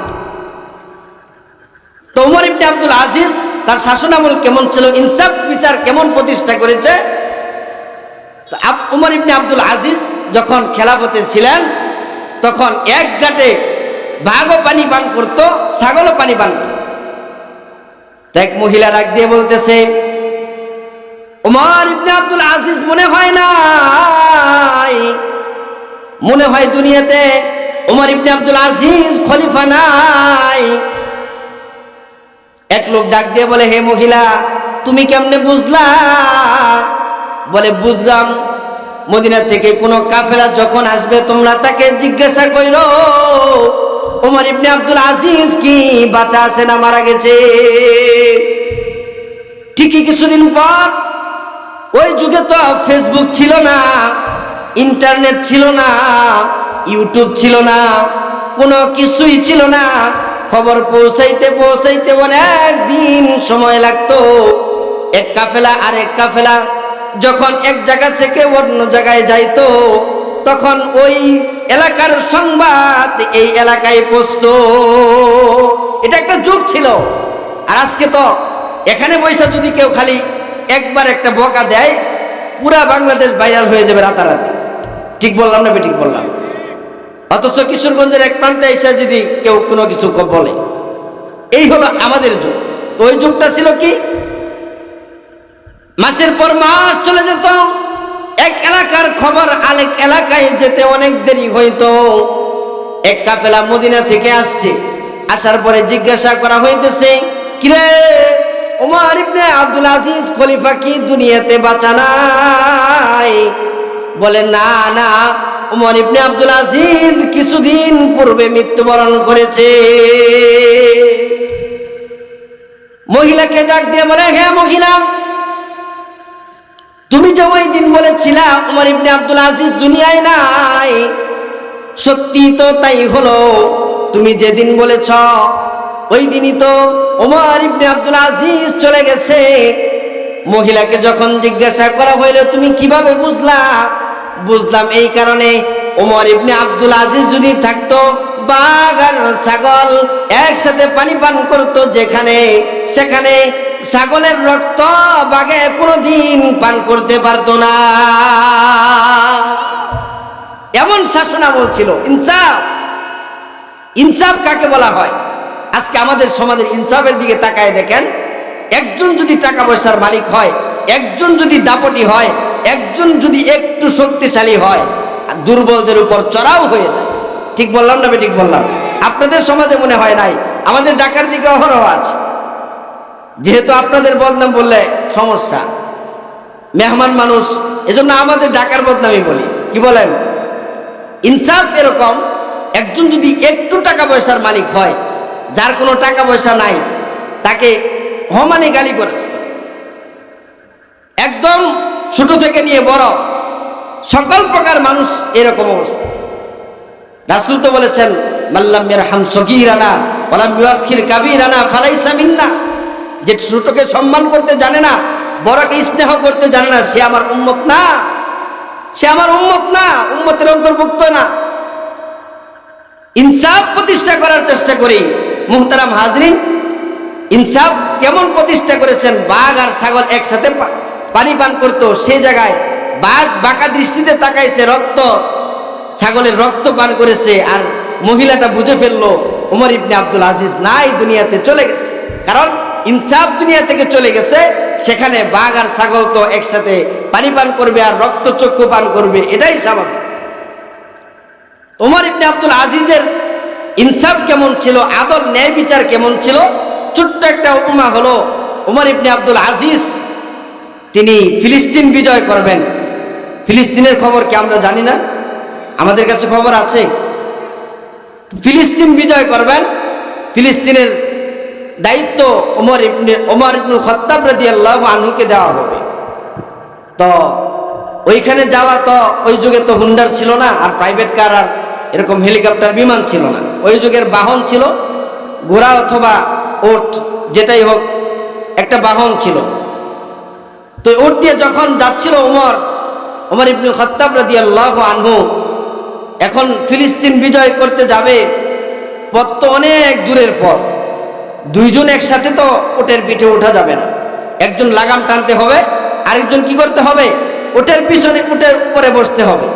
তো উমর ইবনে আব্দুল আজিজ তার শাসনামল কেমন ছিল, ইনসাফ বিচার কেমন প্রতিষ্ঠা করেছে? তো উমর ইবনে আব্দুল আজিজ যখন খেলাফতে ছিলেন, তখন এক ঘাটে বাঘও পানি পান করত, ছাগলও পানি পান করত। এক মহিলা ডাক দিয়ে বলতেছে, উমর ইবনে আব্দুল আজিজ মনে হয় দুনিয়াতে উমর ইবনে আব্দুল আজিজ খলিফা নাই। এক লোক ডাক দিয়ে বলে, হে মহিলা, তুমি কেমনে বুঝলা? বলে, বুঝলাম, মদিনা থেকে কোনো কাফেলা যখন আসবে তোমরা তাকে জিজ্ঞাসা কইরো উমর ইবনে আব্দুল আজিজ কি বাঁচা আছে না মারা গেছে। ঠিকই কিছুদিন পর, ওই যুগে তো ফেসবুক ছিল না, ইন্টারনেট ছিল না, ইউটিউব ছিল না, কোনো কিছুই ছিল না। খবর পৌঁছাইতে অনেক দিন সময় লাগতো। এক কাফেলা আর এক কাফেলা যখন এক জায়গা থেকে অন্য জায়গায় যাইতো, তখন ওই এলাকার সংবাদ এই এলাকায় পৌঁছতো। এটা একটা যুগ ছিল। আর আজকে তো এখানে বৈশা যদি কেউ খালি একবার একটা বকা দেয়, পুরা বাংলাদেশ ভাইরাল হয়ে যাবে রাতারাতি। ঠিক বললাম না বেঠিক বললাম? অথচ কিশোরগঞ্জের এক প্রান্তে এসে যদি কেউ কোনো কিছু বলে, এই হলো আমাদের যুগ। তো ওই যুগটা ছিল কি, মাসের পর মাস চলে যেত, এক এলাকার খবর আরেক এলাকায় যেতে অনেক দেরি হইতো। এক কাফেলা মদিনা থেকে আসছে, আসার পরে জিজ্ঞাসা করা হইতেছে, কিরে উমর ইবনে আব্দুল আজিজ খলিফা কি দুনিয়াতে বাঁচা নাই? বলে, না না, উমর ইবনে আব্দুল আজিজ কিছুদিন পূর্বে মৃত্যুবরণ করেছে। মহিলাকে ডাক দিয়ে বলে, হে মহিলা, তুমি যে ওই দিন বলেছিলা উমর ইবনে আব্দুল আজিজ দুনিয়ায় নাই, সত্যি তো তাই হলো। তুমি যেদিন বলেছ ওই দিনই তো উমর ইবনে আব্দুল আজিজ চলে গেছে। মহিলাকে যখন জিজ্ঞাসা করা হইল, তুমি কিভাবে বুঝলা? বুঝলাম এই কারণে, উমর ইবনে আব্দুল আজিজ যদি থাকতো, বাঘ আর ছাগল একসাথে পানি পান করতো যেখানে, সেখানে ছাগলের রক্ত বাঘে কোনোদিন পান করতে পারতো না। এমন শাসনামল ছিল। ইনসাফ কাকে বলা হয়? আজকে আমাদের সমাজের ইনসাফের দিকে তাকায় দেখেন, একজন যদি টাকা পয়সার মালিক হয়, একজন যদি দাপটি হয়, একজন যদি একটু শক্তিশালী হয়, আর দুর্বলদের উপর চড়াও হয়ে যায়। ঠিক বললাম না ঠিক বললাম? আপনাদের সমাজে মনে হয় নাই, আমাদের ঢাকার দিকে অহরহ আছে। যেহেতু আপনাদের বদনাম বললে সমস্যা, মেহমান মানুষ, এজন্য আমাদের ঢাকার বদনামই বলি। কি বলেন? ইনসাফ এরকম, একজন যদি একটু টাকা পয়সার মালিক হয়, যার কোনো টাকা পয়সা নাই, তাকে হমানে গালি করেছে, একদম ছোট থেকে নিয়ে বড় সকল প্রকার মানুষ এরকম অবস্থা। রাসূল তো বলেছেন, মাল্লাম ইয়ারহাম সগীরানা ওয়ালাম ইউআখির কাবীরানা ফালাইসা মিন্না। যে ছোটকে সম্মান করতে জানে না, বড়কে স্নেহ করতে জানে না, সে আমার উম্মত না, সে আমার উম্মত না, উম্মতের অন্তর্ভুক্ত না। ইনসাফ প্রতিষ্ঠা করার চেষ্টা করি। মুহতারাম হাজরিন, ইনসাফ কেমন প্রতিষ্ঠা করেছেন? বাঘ আর ছাগল একসাথে পানি পান করতো, সেই জায়গায় বাঘ বাঁকা দৃষ্টিতে তাকাইছে, রক্ত, ছাগলের রক্ত পান করেছে, আর মহিলাটা বুঝে ফেললো উমর ইবনে আব্দুল আজিজ নাই, দুনিয়াতে চলে গেছে। কারণ ইনসাফ দুনিয়া থেকে চলে গেছে, সেখানে বাঘ আর ছাগল তো একসাথে পানি পান করবে আর রক্ত চক্ষু পান করবে, এটাই স্বাভাবিক। উমর ইবনে আব্দুল আজিজের ইনসাফ কেমন ছিল, আদল ন্যায় বিচার কেমন ছিল, ছোট্ট একটা উপমা হলো, উমর ইবনে আব্দুল আজিজ তিনি ফিলিস্তিন বিজয় করবেন। ফিলিস্তিনের খবর কি আমরা জানি না? আমাদের কাছে খবর আছে। ফিলিস্তিন বিজয় করবেন, ফিলিস্তিনের দায়িত্ব ওমর ইবনুল খাত্তাব রাদিয়াল্লাহু আনহুকে দেওয়া হবে। তো ওইখানে যাওয়া, তো ওই যুগে তো হুন্ডার ছিল না, আর প্রাইভেট কার আর এরকম হেলিকপ্টার বিমান ছিল না। ওই যুগের বাহন ছিল ঘোড়া অথবা ওট, যেটাই হোক একটা বাহন ছিল। তো ওট দিয়ে যখন যাচ্ছিল ওমর ইবনুল খাত্তাব রাদিয়াল্লাহু আনহু, এখন ফিলিস্তিন বিজয় করতে যাবে, পথ তো অনেক দূরের পথ, দুইজন একসাথে তো ওটের পিঠে ওঠা যাবে না, একজন লাগাম টানতে হবে, আরেকজন কি করতে হবে? ওটের পিছনে, ওটের উপরে বসতে হবে।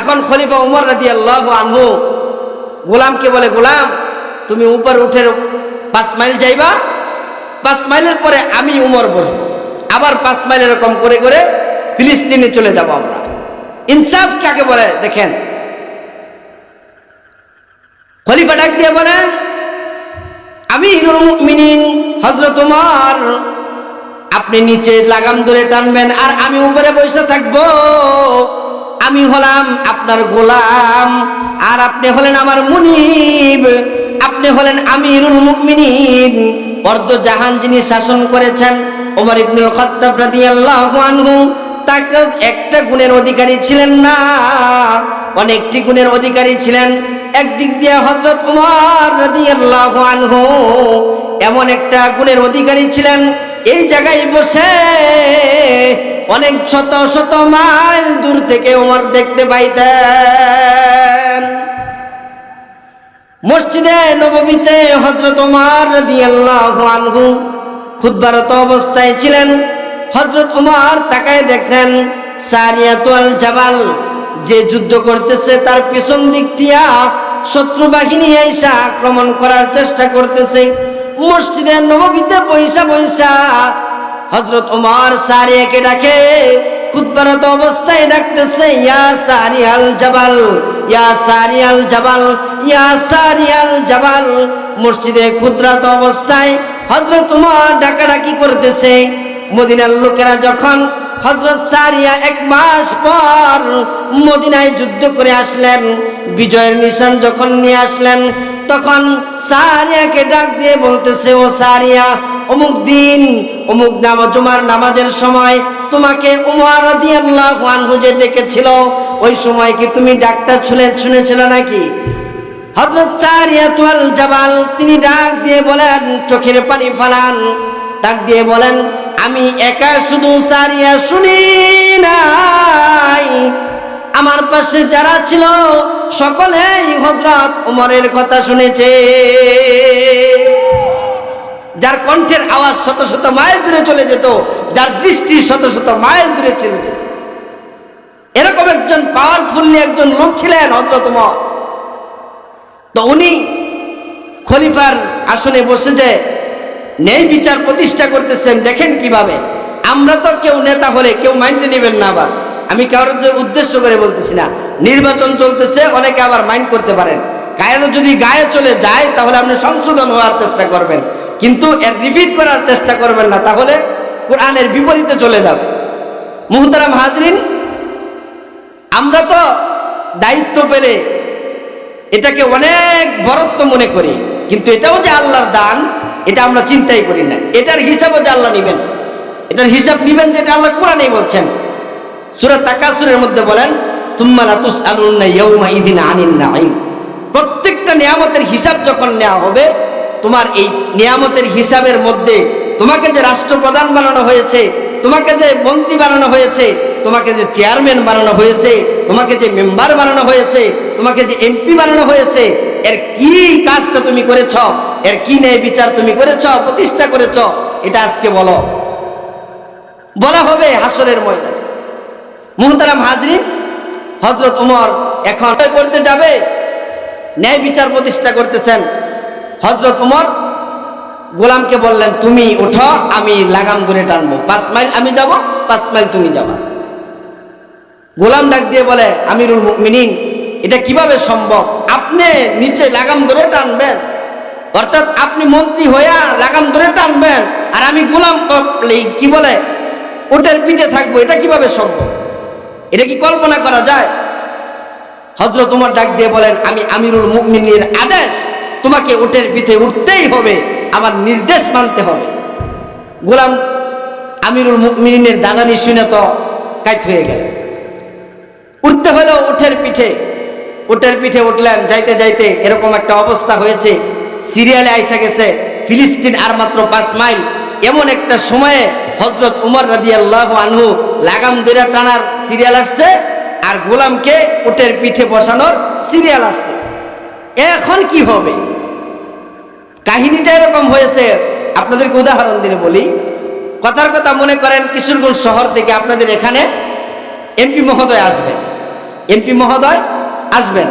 এখন খলিফা উমর রাদিয়াল্লাহু আনহু গোলামকে বলে, গোলাম তুমি উপর উঠে 5 মাইল যাইবা, 5 মাইলের পরে আমি উমর বসবো, আবার 5 মাইল এরকম করে করে ফিলিস্তিনে চলে যাব আমরা। ইনসাফ কাকে বলে দেখেন। খলিফা ডাক দিয়ে বলে, আমিরুল মুমিনিন হযরত উমর, আপনি নিচে লাগাম ধরে টানবেন আর আমি উপরে বসে থাকবো। আমি হলাম আপনার গোলাম আর আপনি হলেন আমার মুনিব, আপনি হলেন আমিরুল মুমিনিন। অর্ধ জাহান যিনি শাসন করেছেন, ওমর ইবনুল খাত্তাব রাদিয়াল্লাহু আনহু, তাকে একটা গুণের অধিকারী ছিলেন না, অনেকটি গুণের অধিকারী ছিলেন। একদিক দিয়ে হযরত উমর রাদিয়াল্লাহু আনহু এমন একটা গুণের অধিকারী ছিলেন, এই জায়গায় বসে অনেক শত শত মাইল দূর থেকে উমর দেখতে পাইতেন। মসজিদে নববীতে হযরত উমর রাদিয়াল্লাহু আনহু খুতবারত অবস্থায় ছিলেন। হযরত উমর তাকায় দেখেন সারিয়াতুল জাবাল, যে যুদ্ধ করতেছে তার পিছন দিক দিয়া শত্রু বাহিনী এসে আক্রমণ করার চেষ্টা করতেছে। মসজিদের নববীতে পয়সা হযরত উমর সারিয়াকে ডাকে, খুতবারত অবস্থায় ডাকতেছে, ইয়া সারিয়াল জাবাল, ইয়া সারিয়াল জাবাল, ইয়া সারিয়াল জাবাল। মসজিদে খুতবারত অবস্থায় হযরত উমর ডাকাডাকি করতেছে। মদিনার লোকেরা যখন হযরত সারিয়া 1 মাস পর মদিনায় যুদ্ধ করে আসলেন, বিজয়ের নিশান যখন নিয়ে আসলেন, তখন সারিয়াকে ডাক দিয়ে বলতেছে, ও সারিয়া, অমুক দিন অমুক জুমার নামাজের সময় তোমাকে উমর রাদিয়াল্লাহু আনহু যে ডেকেছিল, ওই সময় কি তুমি ডাকটা শুনেছিলে নাকি? হযরত সারিয়াতুল জাবাল তিনি ডাক দিয়ে বলেন, চোখের পানি ফালান, ডাক দিয়ে বলেন, আমি একা শুধু সারিয়া শুনি নাই, আমার পাশে যারা ছিল সকলেই হযরত উমরের কথা শুনেছে। যার কণ্ঠের আওয়াজ শত শত মাইল দূরে চলে যেত, যার দৃষ্টি শত শত মাইল দূরে চলে যেত, এরকম একজন পাওয়ারফুলি একজন লোক ছিলেন হযরত উমর। তো উনি খলিফার আসনে বসে যে ন্যায় বিচার প্রতিষ্ঠা করতেছেন, দেখেন কিভাবে। আমরা তো কেউ নেতা হলে কেউ মাইন্ডে নেবেন না, আবার আমি কারোর যে উদ্দেশ্য করে বলতেছি না, নির্বাচন চলতেছে, অনেকে আবার মাইন্ড করতে পারেন। গায়েরও যদি গায়ে চলে যায় তাহলে আপনি সংশোধন হওয়ার চেষ্টা করবেন, কিন্তু এর রিপিট করার চেষ্টা করবেন না, তাহলে কোরআনের বিপরীতে চলে যাবে। মুহতারাম হাজরিন, আমরা তো দায়িত্ব পেলে এটাকে অনেক বরত্ব মনে করি, কিন্তু এটাও যে আল্লাহর দান এটা আমরা চিন্তাই করি না। এটার হিসাবও যে আল্লাহ নিবেন, এটার হিসাব নিবেন, যেটা আল্লাহ কোরআনেই বলছেন। সূরা তাকাসুরের মধ্যে বলেন, তুম্মা লা তুসআলুনা ইয়াউমা ইযিন আনিন নাঈম। প্রত্যেকটা নিয়ামতের হিসাব যখন নেওয়া হবে, তোমার এই নিয়ামতের হিসাবের মধ্যে তোমাকে যে রাষ্ট্রপ্রধান বানানো হয়েছে, তোমাকে যে মন্ত্রী বানানো হয়েছে, তোমাকে যে চেয়ারম্যান বানানো হয়েছে, তোমাকে যে মেম্বার বানানো হয়েছে, তোমাকে যে এমপি বানানো হয়েছে, এর কি কাজটা তুমি করেছ, এর কি ন্যায় বিচার তুমি করেছ, প্রতিষ্ঠা করেছ, এটা আজকে বলা হবে হাসরের ময়দানে। মুহতারাম হাজরিন, হযরত ওমর এখন করতে যাবে, ন্যায় বিচার প্রতিষ্ঠা করতেছেন। হযরত ওমর গোলামকে বললেন, তুমি উঠো, আমি লাগাম ধরে টানবো, 5 মাইল আমি যাব, 5 মাইল তুমি যাবা। গোলাম ডাক দিয়ে বলে, আমিরুল মুমিনিন, এটা কিভাবে সম্ভব? আপনি নিচে লাগাম ধরে টানবেন, অর্থাৎ আপনি মন্ত্রী হইয়া লাগাম ধরে টানবেন, আর আমি গোলাম কি বলে ওটের পিঠে থাকবো, এটা কিভাবে সম্ভব? এটা কি কল্পনা করা যায়? হযরত ওমর ডাক দিয়ে বলেন, আমি আমিরুল মুমিনিনের আদেশ, তোমাকে উটের পিঠে উঠতেই হবে, আমার নির্দেশ মানতে হবে। গোলাম আমিরুল মুমিনিনের দাদানি শুনে তো কাইত হয়ে গেলেন। উঠতে হলো উটের পিঠে উঠলেন। যাইতে যাইতে এরকম একটা অবস্থা হয়েছে, সিরিয়ালে আইসা গেছে ফিলিস্তিন আর মাত্র 5 মাইল। এমন একটা সময়ে হযরত উমর রাদিয়াল্লাহু আনহু লাগাম ধরে টানার সিরিয়াল আসছে, আর গোলামকে উটের পিঠে বসানোর সিরিয়াল আসছে। এখন কি হবে? কাহিনীটা এরকম হয়েছে। আপনাদেরকে উদাহরণ দিলে বলি, কথার কথা মনে করেন কিশোরগঞ্জ শহর থেকে আপনাদের এখানে এমপি মহোদয় আসবেন।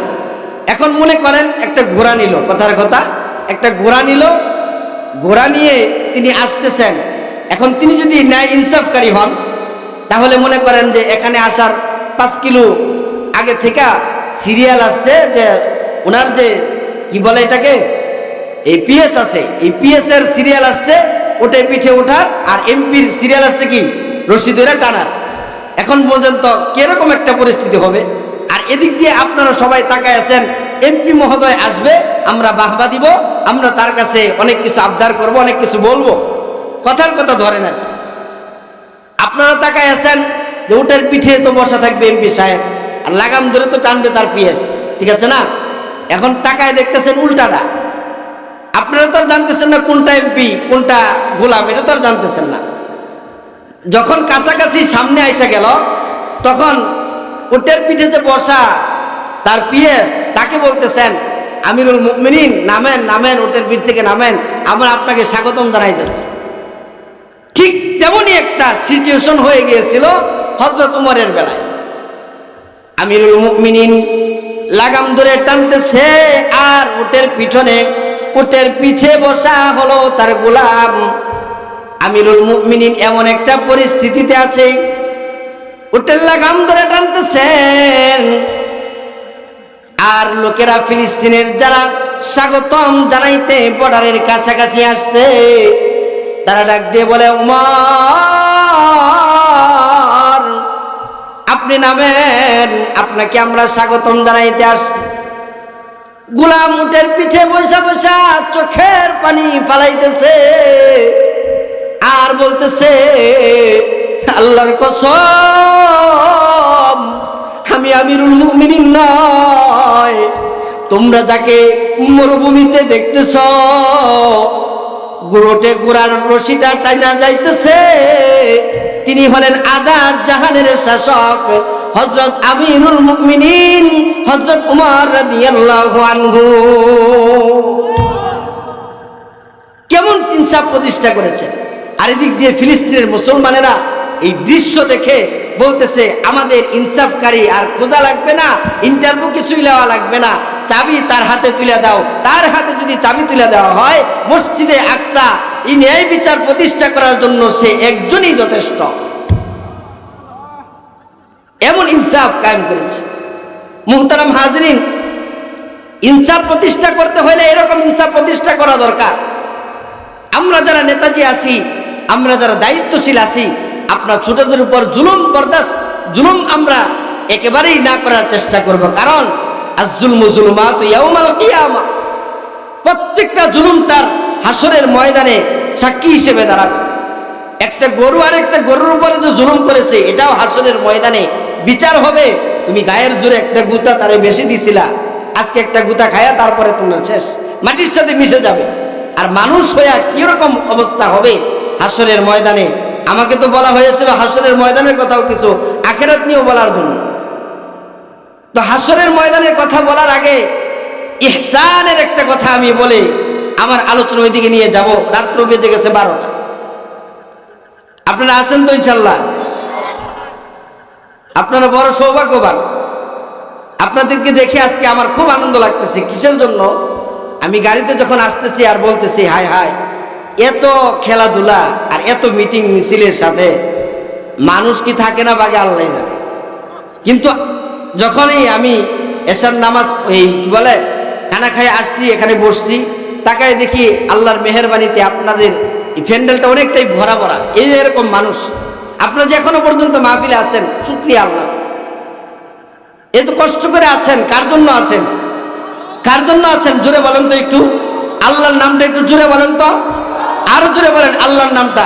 এখন মনে করেন একটা ঘোড়া নিল, কথার কথা একটা ঘোড়া নিল, ঘোড়া নিয়ে তিনি আসতেছেন। এখন তিনি যদি ন্যায় ইনসাফকারী হন, তাহলে মনে করেন যে এখানে আসার 5 কিলো আগে থেকে সিরিয়াল আসছে, যে ওনার যে কি বলে এটাকে, এই পিএস আছে, এই পিএস এর সিরিয়াল আসছে ওটে পিঠে ওঠার, আর এমপির সিরিয়াল আসছে কি রশি ধরে টানার। এখন বোঝেন তো কিরকম একটা পরিস্থিতি হবে। আর এদিক দিয়ে আপনারা সবাই তাকায় আছেন, এমপি মহোদয় আসবে, আমরা বাহবা দিব, আমরা তার কাছে অনেক কিছু আবদার করব, অনেক কিছু বলবো, কথার কথা ধরে না। আপনারা তাকায় আছেন যে উটের পিঠে তো বসা থাকবে এমপি সাহেব, আর লাগাম ধরে তো টানবে তার পিএস, ঠিক আছে না? এখন তাকায় দেখতেছেন উল্টাটা। আপনারা তো আর জানতেছেন না কোনটা এমপি কোনটা গোলাম, এটা তো আর জানতেছেন না। যখন কাছাকাছি সামনে আইসা গেল, তখন উটের পিঠে যে বসা তার পিএস, তাকে বলতেছেন, আমিরুল মুমিনিন নামেন, উটের পিঠ থেকে নামেন, আমরা আপনাকে স্বাগতম জানাইতেছি। ঠিক তেমনই একটা সিচুয়েশন হয়ে গিয়েছিল হযরত উমরের বেলায়। আমিরুল মুমিনিন লাগাম ধরে টানতেছে, আর উটের পিঠে বসা হলো তার গোলাম। আমিরুল মুমিনিন এমন একটা পরিস্থিতিতে আছে, উটের লাগাম ধরে টানতেছেন, আর লোকেরা ফিলিস্তিনের যারা স্বাগতম জানাইতে বর্ডারের কাছাকাছি আসছে, তারা ডাক দিয়ে বলে, ওমর আপনি নামেন, আপনাকে আমরা স্বাগতম জানাইতে আসছি। গোলাম উটের পিঠে বসা বসা চোখের পানি ফালাইতেছে, আর বলতেছে, আল্লাহর কসম, আমি আমিরুল মুমিনিন নয়, তোমরা যাকে মরুভূমিতে দেখতেছ, ঘোড়ার রশিটা টানা যাইতেছে, তিনি হলেন আযাদ জাহানের শাসক হযরত আমিরুল মুমিনিন হযরত উমর রাদিয়াল্লাহু আনহু। কেমন ইনসাফ প্রতিষ্ঠা করেছেন। আর এদিক দিয়ে ফিলিস্তিনের মুসলমানেরা এই দৃশ্য দেখে বলতেছে, আমাদের ইনসাফকারী আর খোঁজা লাগবে না, ইন্টারভিউ কিছুই নেওয়া লাগবে না, চাবি তার হাতে তুলে দাও। তার হাতে যদি চাবি তুলে দেওয়া হয় মসজিদে আকসা এই ন্যায় বিচার প্রতিষ্ঠা করার জন্য সে একজনই যথেষ্ট। এমন ইনসাফ কায়েম করেছে। মুহতারাম হাজরিন, ইনসাফ প্রতিষ্ঠা করতে হলে এরকম ইনসাফ প্রতিষ্ঠা করা দরকার। আমরা যারা নেতাজি আছি, আমরা যারা দায়িত্বশীল আছি, আপনার ছোটদের উপর জুলুম আমরা একেবারেই না করার চেষ্টা করব। কারণ আজ-জুলমু যুলুমাতু ইয়াউমাল কিয়ামা, প্রত্যেকটা জুলুম তার হাসরের ময়দানে সাক্ষী হিসেবে দাঁড়াবে। একটা গরু আর একটা গরুর উপরে যে জুলুম করেছে এটাও হাসরের ময়দানে বিচার হবে। তুমি গায়ের জোরে একটা গুতা তারে বেশি দিছিলা, আজকে একটা গুতা খায়া তারপরে তোমার শেষ, মাটির সাথে মিশে যাবে। আর মানুষ হইয়া কিরকম অবস্থা হবে হাসরের ময়দানে? আমাকে তো বলা হয়েছিল হাসরের ময়দানের কথাও কিছু আখিরাত নিয়েও বলার জন্য। তো হাসরের ময়দানের কথা বলার আগে ইহসানের একটা কথা আমি বলে আমার আলোচনা ওইদিকে নিয়ে যাব। রাত্র বেজে গেছে 12টা। আপনারা আছেন তো ইনশাল্লাহ? আপনারা বড় সৌভাগ্যবান। আপনাদেরকে দেখে আজকে আমার খুব আনন্দ লাগতেছে। কিসের জন্য? আমি গাড়িতে যখন আসতেছি আর বলতেছি হায় হায়, এত খেলাধুলা আর এত মিটিং মিছিলের সাথে মানুষ কি থাকে না বাগে আল্লাহ জানে। কিন্তু যখনই আমি এশার নামাজ এই বলে খানা খাই আসছি, এখানে বসছি, তাকায় দেখি আল্লাহর মেহেরবানিতে আপনাদের এই প্যান্ডেলটা অনেকটাই ভরা ভরা। এই যে এরকম মানুষ আপনারা যে এখনো পর্যন্ত মাহফিলে আছেন, শুকরিয়া আল্লাহ। এত কষ্ট করে আছেন, কার জন্য আছেন? কার জন্য আছেন জোরে বলেন তো একটু। আল্লাহর নামটা একটু জোরে বলেন তো, আরো জোরে বলেন আল্লাহর নামটা।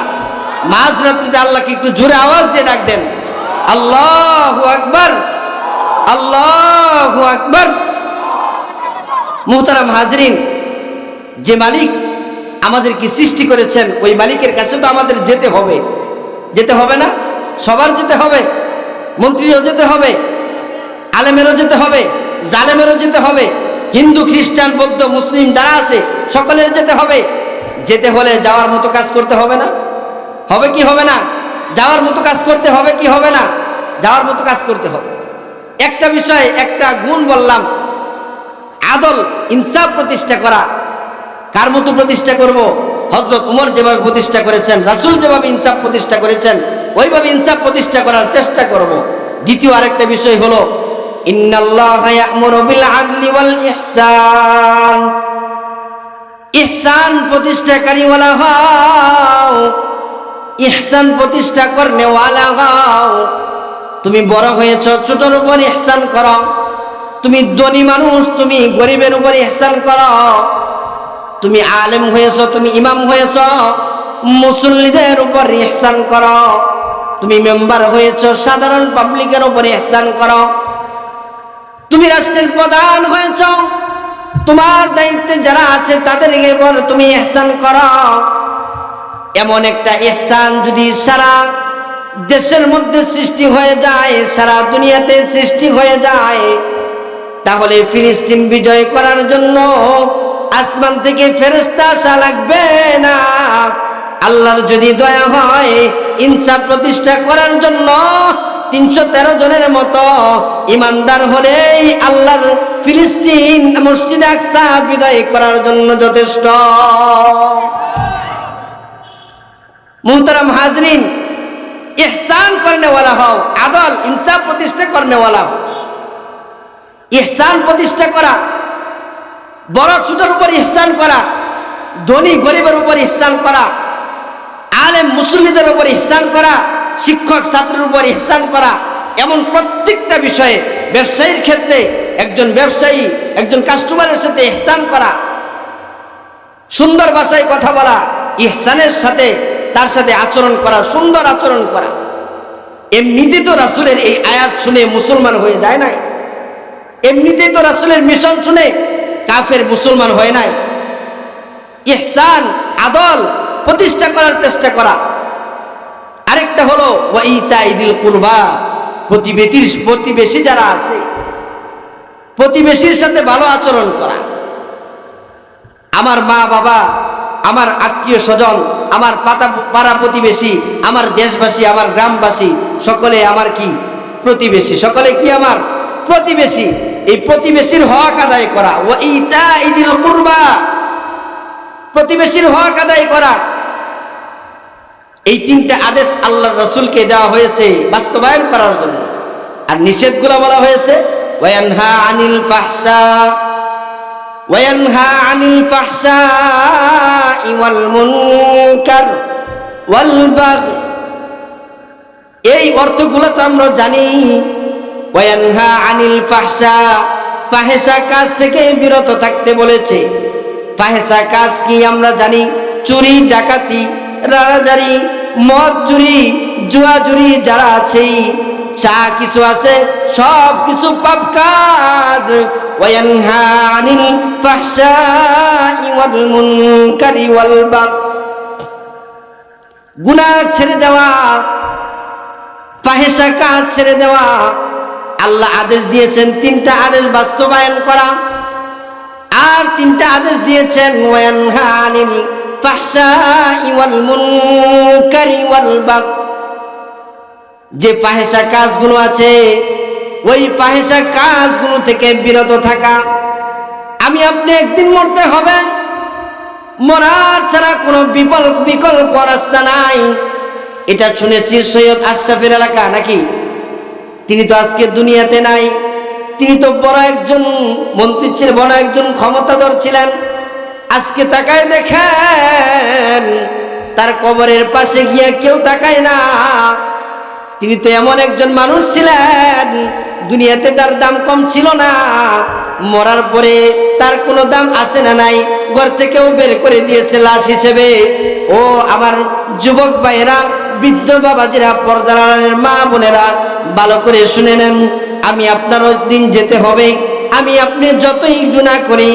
মাঝরাত্রিতে আল্লাহকে একটু জোরে আওয়াজ দিয়ে ডাক দেন, আল্লাহু আকবার, আল্লাহু আকবার। মুহতারাম হাজরিন, যে মালিক আমাদেরকে সৃষ্টি করেছেন ওই মালিকের কাছে তো আমাদের যেতে হবে। যেতে হবে না? সবার যেতে হবে। মন্ত্রীও যেতে হবে, আলেমেরও যেতে হবে, জালেমেরও যেতে হবে, হিন্দু খ্রিস্টান বৌদ্ধ মুসলিম যারা আছে সকলের যেতে হবে। যেতে হলে যাওয়ার মতো কাজ করতে হবে না? হবে কি হবে না? যাওয়ার মতো কাজ করতে হবে কি হবে না? যাওয়ার মতো কাজ করতে হবে। একটা বিষয়, একটা গুণ বললাম, আদল ইনসাফ প্রতিষ্ঠা করা। কার মতো প্রতিষ্ঠা করব? হযরত ওমর যেভাবে প্রতিষ্ঠা করেছেন, রাসূল যেভাবে ইনসাফ প্রতিষ্ঠা করেছেন ওইভাবে ইনসাফ প্রতিষ্ঠা করার চেষ্টা করব। দ্বিতীয় আরেকটা বিষয় হলো ইন্নাল্লাহা ইয়া'মুরু বিল আদলি ওয়াল ইহসান। ইহসান প্রতিষ্ঠাকারী ওয়ালা হও, ইহসান প্রতিষ্ঠা করনে ওয়ালা হও। তুমি বড় হয়েছ, ছোটর উপর ইহসান করো। তুমি ধনী মানুষ, তুমি গরিবের উপর ইহসান করো। তুমি আলেম হয়েছ, তুমি ইমাম হয়েছ, মুসল্লিদের উপর ইহসান করো। তুমি মেম্বার হয়েছ, সাধারণ পাবলিকের উপর ইহসান করো। তুমি রাষ্ট্রের প্রধান হয়েছ, তোমার দায়িত্বে যারা আছে তাদের উপর তুমি ইহসান করো। এমন একটা ইহসান যদি সারা দেশের মধ্যে সৃষ্টি হয়ে যায়, সারা দুনিয়াতে সৃষ্টি হয়ে যায়, তাহলে ফিলিস্তিন বিজয় করার জন্য আসমান থেকে ফেরেশতা আসা লাগবে না। আল্লাহর যদি দয়া হয়, ইনসাফ প্রতিষ্ঠা করার জন্য 313 জনের মতো ইমানদার হলেই আল্লাহর ফিলিস্তিন মসজিদে আকসা বিজয় করার জন্য যথেষ্ট। মুহতারাম হাজরিন, ইহসান করনে ওয়ালা হও, আদল ইনসাফ প্রতিষ্ঠা করনে ওয়ালা হও। ইহসান প্রতিষ্ঠা করা, বড় ছোটর উপর ইহসান করা, ধনী গরিবের উপর ইহসান করা, আলেম মুসল্লিদের উপর ইহসান করা, শিক্ষক ছাত্রের উপর ইহসান করা, এমন প্রত্যেকটা বিষয়ে ব্যবসায়ীর ক্ষেত্রে একজন ব্যবসায়ী একজন কাস্টমারের সাথে ইহসান করা, সুন্দর ভাষায় কথা বলা, ইহসানের সাথে তার সাথে আচরণ করা, সুন্দর আচরণ করা। এমনিতেই তো রাসূলের এই আয়াত শুনে মুসলমান হয়ে যায় নাই। এমনিতেই তো রাসূলের মিশন শুনে কাফের মুসলমান হয় নাই। ইহসান আদল প্রতিষ্ঠা করার চেষ্টা করা। আরেকটা হলো ওয়া ইতাইদিল কুরবা, প্রতিবেশী যারা আছে প্রতিবেশীর সাথে ভালো আচরণ করা। আমার মা বাবা, আমার আত্মীয় স্বজন, আমার পাড়া প্রতিবেশী, আমার দেশবাসী, আমার গ্রামবাসী সকলে আমার কি প্রতিবেশী, সকলে কি আমার প্রতিবেশী। এই প্রতিবেশীর হক আদায় করা, ওয়া ইতাইযিল কুরবা, প্রতিবেশীর হক আদায় করা, এই তিনটা আদেশ আল্লাহর রাসূলকে দেওয়া হয়েছে বাস্তবায়ন করার জন্য। আর নিষেধগুলো বলা হয়েছে ওয়ায়ানহা আনিল ফাহশা ওয়াল মুনকার ওয়াল বাগই, এই অর্থগুলো তো আমরা জানি। ওয়ায়ানহা আনিল ফাহশা, ফাহেশা কাজ থেকে বিরত থাকতে বলেছে। ফাহেশা কাজ কি আমরা জানি, চুরি ডাকাতি রাজারি মদ চুরি জুয়া চুরি যারা আছে যা কিছু আছে সব কিছু পাপ কাজ। ওয়ায়ানহা আনিল ফাহশাই ওয়াল মুনকারি ওয়াল বাগই, গুনাহ ছেড়ে দেওয়া, ফাহেশা কাজ ছেড়ে দেওয়া। আল্লাহ আদেশ দিয়েছেন তিনটা আদেশ বাস্তবায়ন করা, আর তিনটা আদেশ দিয়েছেন ওয়ায়ানহা আনিল ফাহশাই ওয়াল মুনকারি ওয়াল বাগই। যে ফাহেশা কাজগুলো আছে ওই ফাহেশা কাজগুলো থেকে বিরত থাকা। আমি আপনি একদিন মরতে হবে, মরার ছাড়া কোনো বিকল্প রাস্তা নাই। এটা শুনেছি সৈয়দ আশরাফের এলাকা নাকি, তিনি তো আজকে দুনিয়াতে নাই। তিনি তো বড় একজন মন্ত্রী ছিলেন, বড় একজন ক্ষমতাধর ছিলেন। আজকে তাকায় দেখেন তার কবরের পাশে গিয়ে কেউ তাকায় না। তিনি তো এমন একজন মানুষ ছিলেন, দুনিয়াতে তার দাম কম ছিল না, মরার পরে তার কোনো দাম আছে না নাই, ঘর থেকেও বের করে দিয়েছে লাশ হিসেবে। ও আমার যুবক ভাইয়েরা, বৃদ্ধ বাবাজিরা, পর্দার আড়ালের মা বোনেরা, ভালো করে শুনে নেন, আমি আপনারও দিন যেতে হবে। আমি আপনি যতই গুনাহ করি,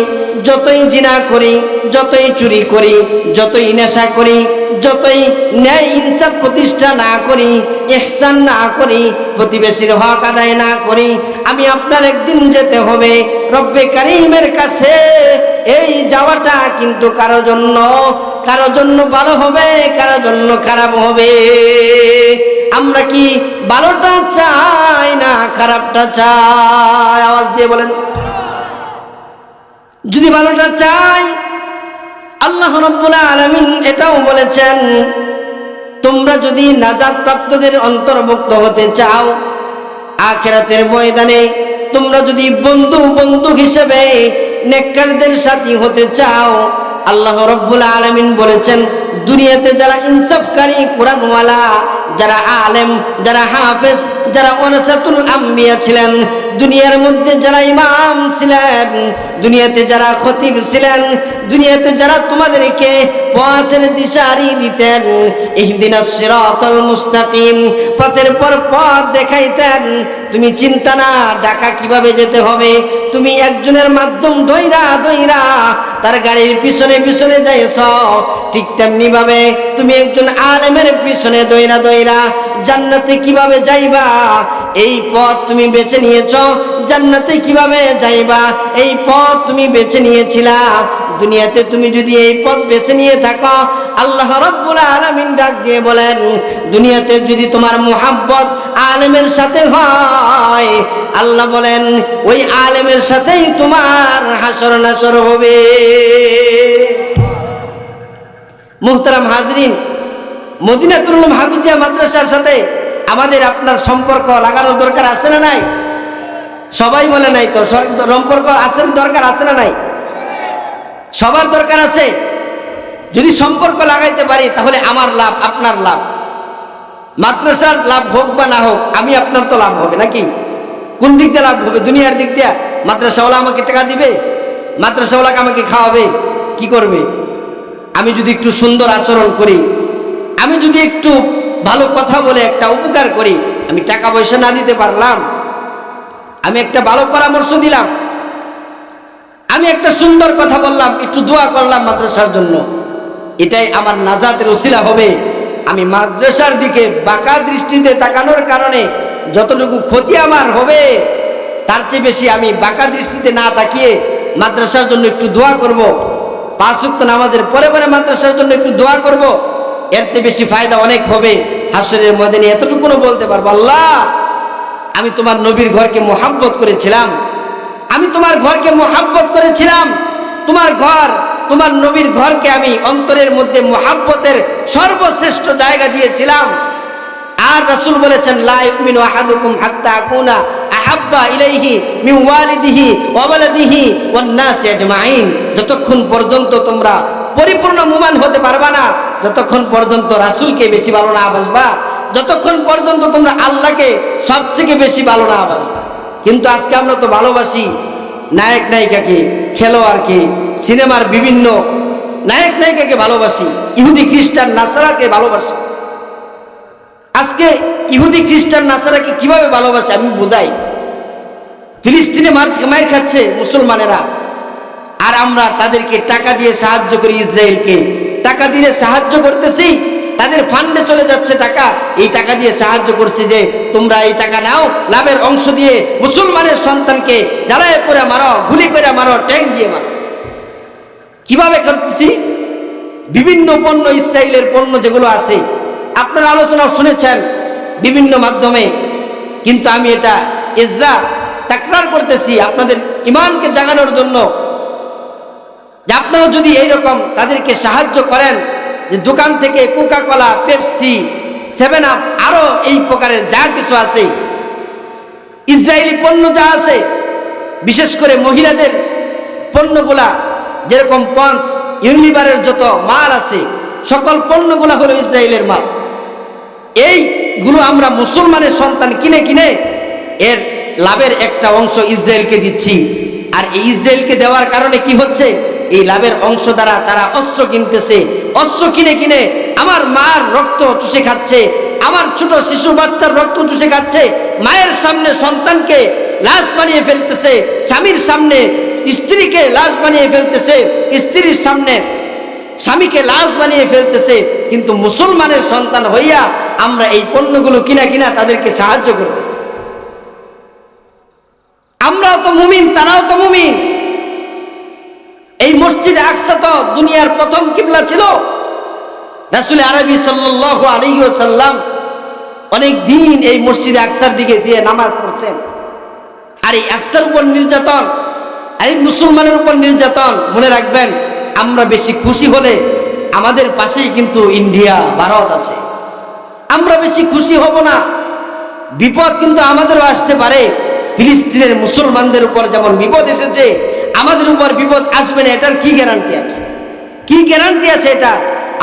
যতই জিনা করি, যতই চুরি করি, যতই নেশা করি, যতই ন্যায় ইনসাফ প্রতিষ্ঠা না করি, ইহসান না করি, প্রতিবেশীর হক আদায় না করি, আমি আপনার একদিন যেতে হবে রব্বে কারীমের কাছে। এই যাওয়াটা কিন্তু কারো জন্য ভালো হবে, কারো জন্য খারাপ হবে। আমরা কি ভালোটা চাই না খারাপটা চাই? আওয়াজ দিয়ে বলেন। যদি ভালোটা চাই, আল্লাহ রাব্বুল আলামিন এটাও বলেছেন, তোমরা যদি নাজাত প্রাপ্তদের অন্তর্ভুক্ত হতে চাও, আখিরাতের ময়দানে তোমরা যদি বন্ধু হিসেবে নেককারদের সাথী হতে চাও, আল্লাহ রাব্বুল আলামিন বলেছেন, দুনিয়াতে যারা ইনসাফকারী কোরআনওয়ালা, যারা আলেম, যারা হাফেজ, যারা ওয়ারাসাতুল আম্বিয়া ছিলেন, দুনিয়ার মধ্যে যারা ইমাম ছিলেন, দুনিয়াতে যারা খতিব ছিলেন, দুনিয়াতে যারা তোমাদেরকে পথের দিশারি দিতেন, ইহদিনাস সিরাতাল মুস্তাকিম, পথের পর পথ দেখাইতেন, তুমি চিন্তা না ঢাকা কিভাবে যেতে হবে, তুমি একজনের মাধ্যম দইরা তার গাড়ির পিছনে যাইছ, ঠিক তেমনি ভাবে তুমি একজন আলেমের পিছনে দইরা জান্নাতে কিভাবে যাইবা এই পথ তুমি বেছে নিয়েছ। জান্নাতে কিভাবে যাইবা এই পথ তুমি বেছে নিয়েছিলা। দুনিয়াতে তুমি যদি এই পথ বেছে নিয়ে থাকো, আল্লাহ রাব্বুল আলামিন ডাক দিয়ে বলেন, দুনিয়াতে যদি তোমার মুহাব্বত আলেমের সাথে হয়, আল্লাহ বলেন ওই আলেমের সাথেই তোমার হাসর নাসর হবে। মুহতারাম হাজরিন, মদিনাতুল উলুম হাফিজিয়া মাদ্রাসার সাথে আমাদের আপনার সম্পর্ক লাগানোর দরকার আছে না নাই? সবাই বলে নাই তো, সম্পর্ক আছে, দরকার আছে না নাই? সবার দরকার আছে। যদি সম্পর্ক লাগাইতে পারি তাহলে আমার লাভ, আপনার লাভ, মাদ্রাসার লাভ হোক বা না হোক, আমি আপনার তো লাভ হবে নাকি? কোন দিক দিয়ে লাভ হবে? দুনিয়ার দিক দিয়ে মাদ্রাসাওয়ালা আমাকে টাকা দিবে, মাদ্রাসাওয়ালাকে আমাকে খাওয়াবে, কি করবে? আমি যদি একটু সুন্দর আচরণ করি, আমি যদি একটু ভালো কথা বলে একটা উপকার করি, আমি টাকা পয়সা না দিতে পারলাম, আমি একটা ভালো পরামর্শ দিলাম, আমি একটা সুন্দর কথা বললাম, একটু দোয়া করলাম মাদ্রাসার জন্য, এটাই আমার নাজাতের ওসিলা হবে। আমি মাদ্রাসার দিকে বাঁকা দৃষ্টিতে তাকানোর কারণে যতটুকু ক্ষতি আমার হবে, তার চেয়ে বেশি আমি বাঁকা দৃষ্টিতে না তাকিয়ে মাদ্রাসার জন্য একটু দোয়া করব, 5 ওয়াক্ত নামাজের পরে মাদ্রাসার জন্য একটু দোয়া করব, এর চেয়ে বেশি ফায়দা অনেক হবে। হাসরের ময়দানে এতটুকুও বলতে পারবো, আল্লাহ আমি তোমার নবীর ঘরকে মোহাব্বত করেছিলাম, আমি তোমার ঘরকে মোহাব্বত করেছিলাম, তোমার ঘর, তোমার নবীর ঘরকে আমি অন্তরের মধ্যে মোহাব্বতের সর্বশ্রেষ্ঠ জায়গা দিয়েছিলাম। আর রাসূল বলেছেন, লা ইউমিনু আহাদুকুম হাত্তা আকুনা আহাব্বা ইলাইহি মিন ওয়ালিদিহি ওয়া ওয়ালাদিহি ওয়ান নাসি আজমাইন। যতক্ষণ পর্যন্ত তোমরা পরিপূর্ণ মুমিন হতে পারবা না, যতক্ষণ পর্যন্ত রাসূলকে বেশি ভালো না বাসবা, যতক্ষণ পর্যন্ত তোমরা আল্লাহকে সবথেকে বেশি ভালো না বাসবা। কিন্তু আজকে আমরা তো ভালোবাসি নায়ক নায়িকাকে, খেলোয়াড়কে, সিনেমার বিভিন্ন নায়ক নায়িকাকে ভালোবাসি, ইহুদি খ্রিস্টান নাসারাকে ভালোবাসি। আজকে ইহুদি খ্রিস্টান নাসারাকে কিভাবে ভালোবাসে আমি বোঝাই। ফিলিস্তিনে মার খাচ্ছে মুসলমানেরা, আর আমরা তাদেরকে টাকা দিয়ে সাহায্য করি, ইসরায়েলকে টাকা দিয়ে সাহায্য করতেছি, তাদের ফান্ডে চলে যাচ্ছে টাকা, এই টাকা দিয়ে সাহায্য করছি যে তোমরা এই টাকা নাও, লাভের অংশ দিয়ে মুসলমানের সন্তানকে জ্বালায় করে মারো, গুলি করে মারো, ট্যাঙ্ক দিয়ে মারো। কিভাবে করতেছি? বিভিন্ন পণ্য, ইসরায়েলের পণ্য যেগুলো আছে আপনারা আলোচনা শুনেছেন বিভিন্ন মাধ্যমে, কিন্তু আমি এটা ইজরা তাকরার করতেছি আপনাদের ঈমানকে জাগানোর জন্য, যে আপনারা যদি এইরকম তাদেরকে সাহায্য করেন, যে দোকান থেকে কোকা কোলা, পেপসি, 7 আপ, আরো এই প্রকারের যা কিছু আছে, ইসরায়েলি পণ্য যা আছে, বিশেষ করে মহিলাদের পণ্যগুলা, যেরকম পন্স, ইউনিলিভারের যত মাল আছে, সকল পণ্যগুলা হলো ইসরায়েলের মাল। এইগুলো আমরা মুসলমানের সন্তান কিনে কিনে এর লাভের একটা অংশ ইসরায়েলকে দিচ্ছি। আর এই ইসরায়েলকে দেওয়ার কারণে কি হচ্ছে? এই লাভের অংশ দ্বারা তারা অস্ত্র কিনতেছে, অস্ত্র কিনে কিনে আমার মার রক্ত চুষে খাচ্ছে, আমার ছোট শিশু বাচ্চার রক্ত চুষে খাচ্ছে, মায়ের সামনে সন্তানকে লাশ বানিয়ে ফেলতেছে, স্বামীর সামনে স্ত্রীকে লাশ বানিয়ে ফেলতেছে, স্ত্রীর সামনে স্বামীকে লাশ বানিয়ে ফেলতেছে। কিন্তু মুসলমানের সন্তান হইয়া আমরা এই পণ্যগুলো কিনা কিনা তাদেরকে সাহায্য করতেছি। আমরাও তো মুমিন, তারাও তো মুমিন। এই মসজিদে আকসা তো দুনিয়ার প্রথম কিবলা ছিল। রাসূল আরবি সাল্লাল্লাহু আলাইহি ওয়াসাল্লাম অনেক দিন এই মসজিদে আকসার দিকে দিয়ে নামাজ পড়ছেন। আর এই আকসার উপর নির্যাতন, আর এই মুসলমানের উপর নির্যাতন, মনে রাখবেন আমরা বেশি খুশি হলে আমাদের পাশেই কিন্তু ইন্ডিয়া, ভারত আছে। আমরা বেশি খুশি হব না, বিপদ কিন্তু আমাদেরও আসতে পারে। ফিলিস্তিনের মুসলমানদের উপর যেমন বিপদ এসেছে, আমাদের উপর বিপদ আসবে না, এটার কি গ্যারান্টি আছে? কি গ্যারান্টি আছে এটা?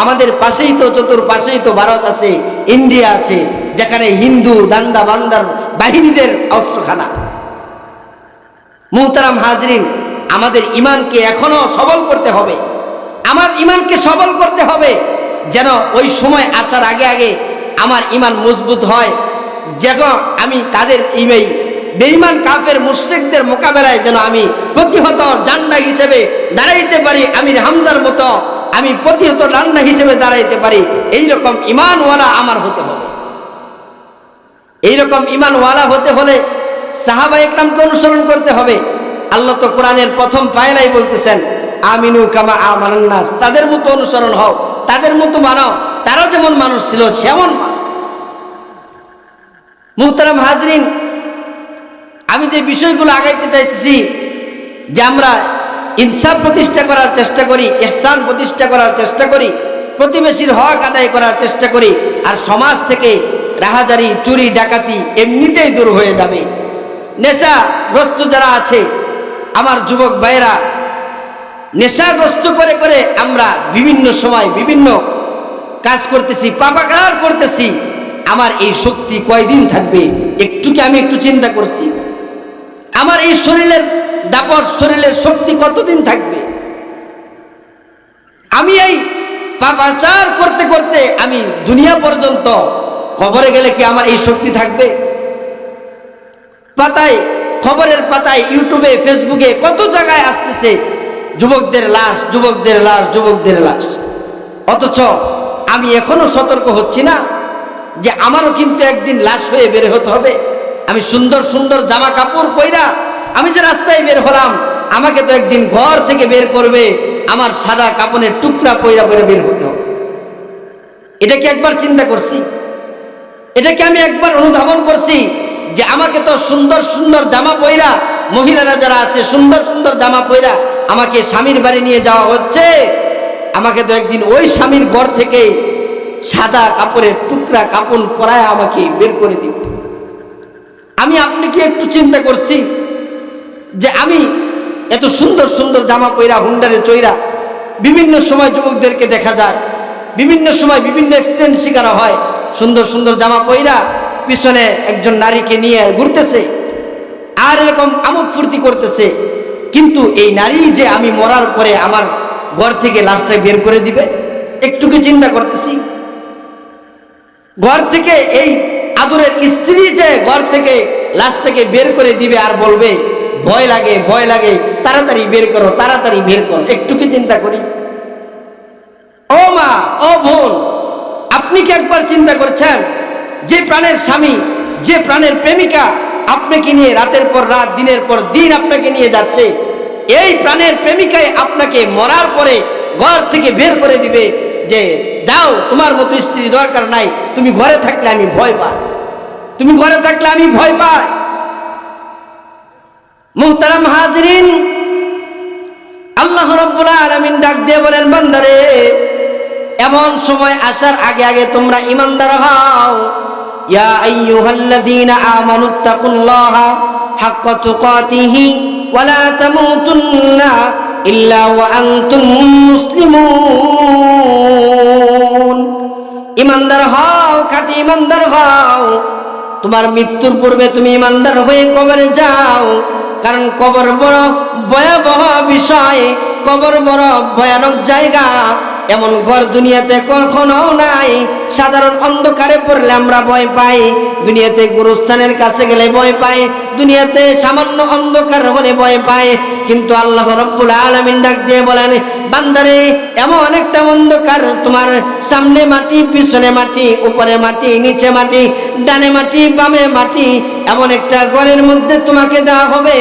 আমাদের পাশেই তো, চতুর্পাশেই তো ভারত আছে, ইন্ডিয়া আছে, যেখানে হিন্দু দান্দা বান্দার বাহিনীদের অস্ত্রখানা। মুহতারাম হাজরিন, আমাদের ঈমানকে এখনো সবল করতে হবে, আমার ঈমানকে সবল করতে হবে, যেন ওই সময় আসার আগে আগে আমার ঈমান মজবুত হয়, যেন আমি তাদের এই বেঈমান কাফের মুশরিকদের মোকাবেলায় যেন আমি প্রতিহত ডান্ডা হিসেবে দাঁড়াইতে পারি, আমির হামজার মতো আমি প্রতিহত ডান্ডা হিসেবে দাঁড়াইতে পারি। এইরকম ঈমানওয়ালা আমার হতে হবে। এইরকম ঈমানওয়ালা হতে হলে সাহাবায়ে কেরামকে অনুসরণ করতে হবে। আল্লাহ তো কোরআনের প্রথম পায়লাই বলতেছেন, আমিনু কামা আমানান নাস, তাদের মতো অনুসরণ হও, তাদের মতো মানো, তারা যেমন মানুষ ছিল সেমন মানো। মুহতারাম হাজরিন, আমি যে বিষয়গুলো আগাইতে চাইছি, যে আমরা ইনসাফ প্রতিষ্ঠা করার চেষ্টা করি, ইহসান প্রতিষ্ঠা করার চেষ্টা করি, প্রতিবেশীর হক আদায় করার চেষ্টা করি, আর সমাজ থেকে রাহাজারি, চুরি, ডাকাতি এমনিতেই দূর হয়ে যাবে। নেশাগ্রস্ত যারা আছে আমার যুবক ভাইয়েরা, নেশাগ্রস্ত করে করে আমরা বিভিন্ন সময় বিভিন্ন কাজ করতেছি, পাপাকার করতেছি। আমার এই শক্তি কয়দিন থাকবে? আমি একটু চিন্তা করছি, আমার এই শরীরের দাপট, শরীরের শক্তি কতদিন থাকবে? আমি এই পাপাচার করতে করতে আমি দুনিয়া পর্যন্ত, কবরে গেলে কি আমার এই শক্তি থাকবে? পাতায়, খবরের পাতায়, ইউটিউবে, ফেসবুকে কত জায়গায় আসতেছে যুবকদের লাশ, যুবকদের লাশ, যুবকদের লাশ। অথচ আমি এখনো সতর্ক হচ্ছি না যে আমারও কিন্তু একদিন লাশ হয়ে বের হতে হবে। আমি সুন্দর সুন্দর জামা কাপড় পইরা আমি যে রাস্তায় বের হলাম, আমাকে তো একদিন ঘর থেকে বের করবে, আমার সাদা কাপড়ের টুকরা পইরা পইরা বের হতে হবে। এটা কি একবার চিন্তা করছি? এটা কি আমি একবার অনুধাবন করছি যে আমাকে তো সুন্দর সুন্দর জামা পইরা মহিলারা যারা আছে সুন্দর সুন্দর জামা পয়রা আমাকে স্বামীর বাড়ি নিয়ে যাওয়া হচ্ছে, আমাকে তো একদিন ওই স্বামীর ঘর থেকে সাদা কাপড়ের টুকরা কাপড় পরায় আমাকে বের করে দিবে। আমি আপনি কি একটু চিন্তা করছি যে আমি এত সুন্দর সুন্দর জামা পয়রা হুন্ডারে চইরা বিভিন্ন সময় যুবকদেরকে দেখা যায়, বিভিন্ন সময় বিভিন্ন অ্যাক্সিডেন্ট শিকার হয়, সুন্দর সুন্দর জামা পয়রা পিছনে একজন নারীকে নিয়ে ঘুরতেছে আর এরকম আমোদ ফুর্তি করতেছে, কিন্তু এই নারী যে আমি মরার পরে আমার ঘর থেকে লাশটা বের করে দিবে, একটু কি চিন্তা করতেছি? ঘর থেকে এই আদরের স্ত্রী যে ঘর থেকে লাশটাকে বের করে দিবে আর বলবে ভয় লাগে ভয় লাগে, তাড়াতাড়ি বের করো তাড়াতাড়ি বের করো, একটু কি চিন্তা করি? ও মা, ও বোন, আপনি কি একবার চিন্তা করছেন যে প্রাণের স্বামী, যে প্রাণের প্রেমিকা আপনাকে নিয়ে রাতের পর রাত দিনের পর দিন আপনাকে নিয়ে যাচ্ছে, এই প্রাণের প্রেমিকায় আপনাকে মরার পরে ঘর থেকে বের করে দিবে যে যাও, তোমার মতো স্ত্রী দরকার নাই, তুমি ঘরে থাকলে আমি ভয় পাই, তুমি ঘরে থাকলে আমি ভয় পাই। মুহতারাম হাজিরিন, আল্লাহ রাব্বুল আলামিন ডাক দিয়ে বলেন, বান্দারে এমন সময় আসার আগে আগে তোমরা ঈমানদার হও। ইয়া আইয়ুহাল্লাযীনা আমানুত্তাকুল্লাহা হাক্কা তুকাতিহি ওয়া লা তামুতুন্না ইল্লা ওয়া আনতুম মুসলিমুন। ঈমানদার হও, খাঁটি ঈমানদার হও। তোমার মৃত্যুর পূর্বে তুমি ঈমানদার হয়ে কবরে যাও, কারণ কবর বড় ভয়াবহ বিষয়, কবর বড় ভয়ানক জায়গা। এমন ঘর দুনিয়াতে কখনো নাই। সাধারণ অন্ধকারে পড়লে আমরা ভয় পাই, দুনিয়াতে গুরুস্থানের কাছে গেলে ভয় পাই, দুনিয়াতে সামান্য অন্ধকার হলে ভয় পাই, কিন্তু আল্লাহ রাব্বুল আলামিন ডাক দিয়ে বলেন, বান্দারে এমন একটা অন্ধকার, তোমার সামনে মাটি পিছনে মাটি, উপরে মাটি নিচে মাটি, ডানে মাটি বামে মাটি, এমন একটা ঘরের মধ্যে তোমাকে দেওয়া হবে।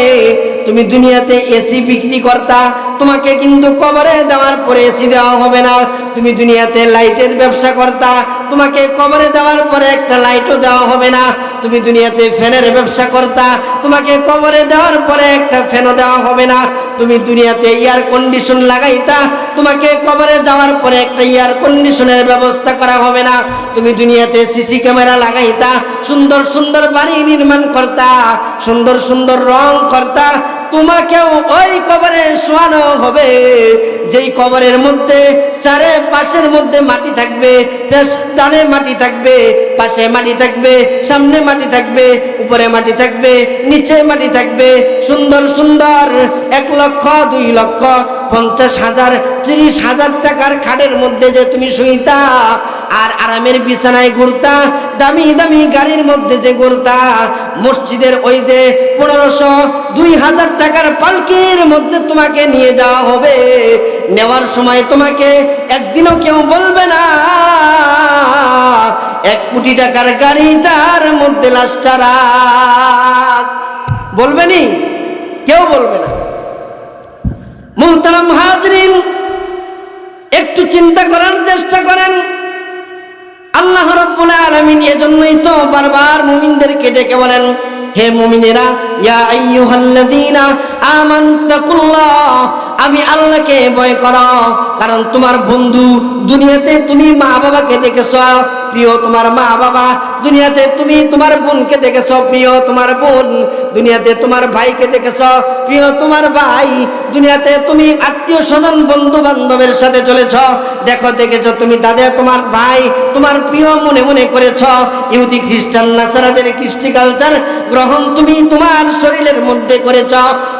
তুমি দুনিয়াতে এসি বিক্রি করতা, তোমাকে কিন্তু কবরে দেওয়ার পরে এসি দেওয়া হবে না। তুমি দুনিয়াতে লাইটের ব্যবসা করতা, তোমাকে কবরে দেওয়ার পরে একটা লাইটও দেওয়া হবে না। তুমি দুনিয়াতে ফ্যানের ব্যবসা করতা, তোমাকে কবরে দেওয়ার পরে একটা ফ্যানও দেওয়া হবে না। তুমি দুনিয়াতে এয়ার কন্ডিশন লাগাইতা, তোমাকে কবরে যাওয়ার পরে একটা এয়ার কন্ডিশনের ব্যবস্থা করা হবে না। তুমি দুনিয়াতে সিসি ক্যামেরা লাগাইতা, সুন্দর সুন্দর বাড়ি নির্মাণ করতা, সুন্দর সুন্দর রং করতা, তোমাকেও ওই কবরে শোয়ানো হবে, যেই কবরের মধ্যে চারে পাশের মধ্যে মাটি থাকবে, ডানে মাটি থাকবে, পাশে মাটি থাকবে, সামনে মাটি থাকবে, উপরে মাটি থাকবে, নিচে মাটি থাকবে। সুন্দর সুন্দর 1 লক্ষ 2 লক্ষ 50,000 30,000 টাকার খাটের মধ্যে যে তুমি শুইতা, আর আরামের বিছানায় ঘুরতা, দামি দামি গাড়ির মধ্যে যে ঘুরতা, মসজিদের ওই যে 1500 2000 টাকার পালকির মধ্যে তোমাকে নিয়ে যাওয়া হবে। নেওয়ার সময় তোমাকে একদিনও কেউ বলবে না 1 কোটি টাকার গাড়িটার মধ্যে লাশটা রাখ, বলবেনি? কেউ বলবে না। মুহতারাম হাজরিন, একটু চিন্তা করার চেষ্টা করেন। আল্লাহ রাব্বুল আলামিন এজন্যই তো বারবার মুমিনদেরকে ডেকে বলেন, হে মুমিনেরা, ইয়া আইয়ুহাল্লাযীনা আমানুত্তাকুল্লাহ, আমি আল্লাহকে ভয় করো। কারণ তোমার বন্ধু দুনিয়াতে তুমি মা বাবাকে দেখেছ, প্রিয় তোমার মা বাবা, দুনিয়াতে তুমি তোমার বোনকে দেখেছ, প্রিয় তোমার বোন, দুনিয়াতে তোমার ভাইকে দেখেছ, প্রিয় তোমার ভাই, দুনিয়াতে তুমি আত্মীয় স্বজন বন্ধু বান্ধবের সাথে চলেছ, দেখেছ তুমি তাদের, তোমার ভাই তোমার প্রিয় মনে মনে করেছ। ইহুদি খ্রিস্টান নাসারাদের কৃষ্টি কালচার গ্রহণ তুমি তোমার শরীরের মধ্যে করেছ,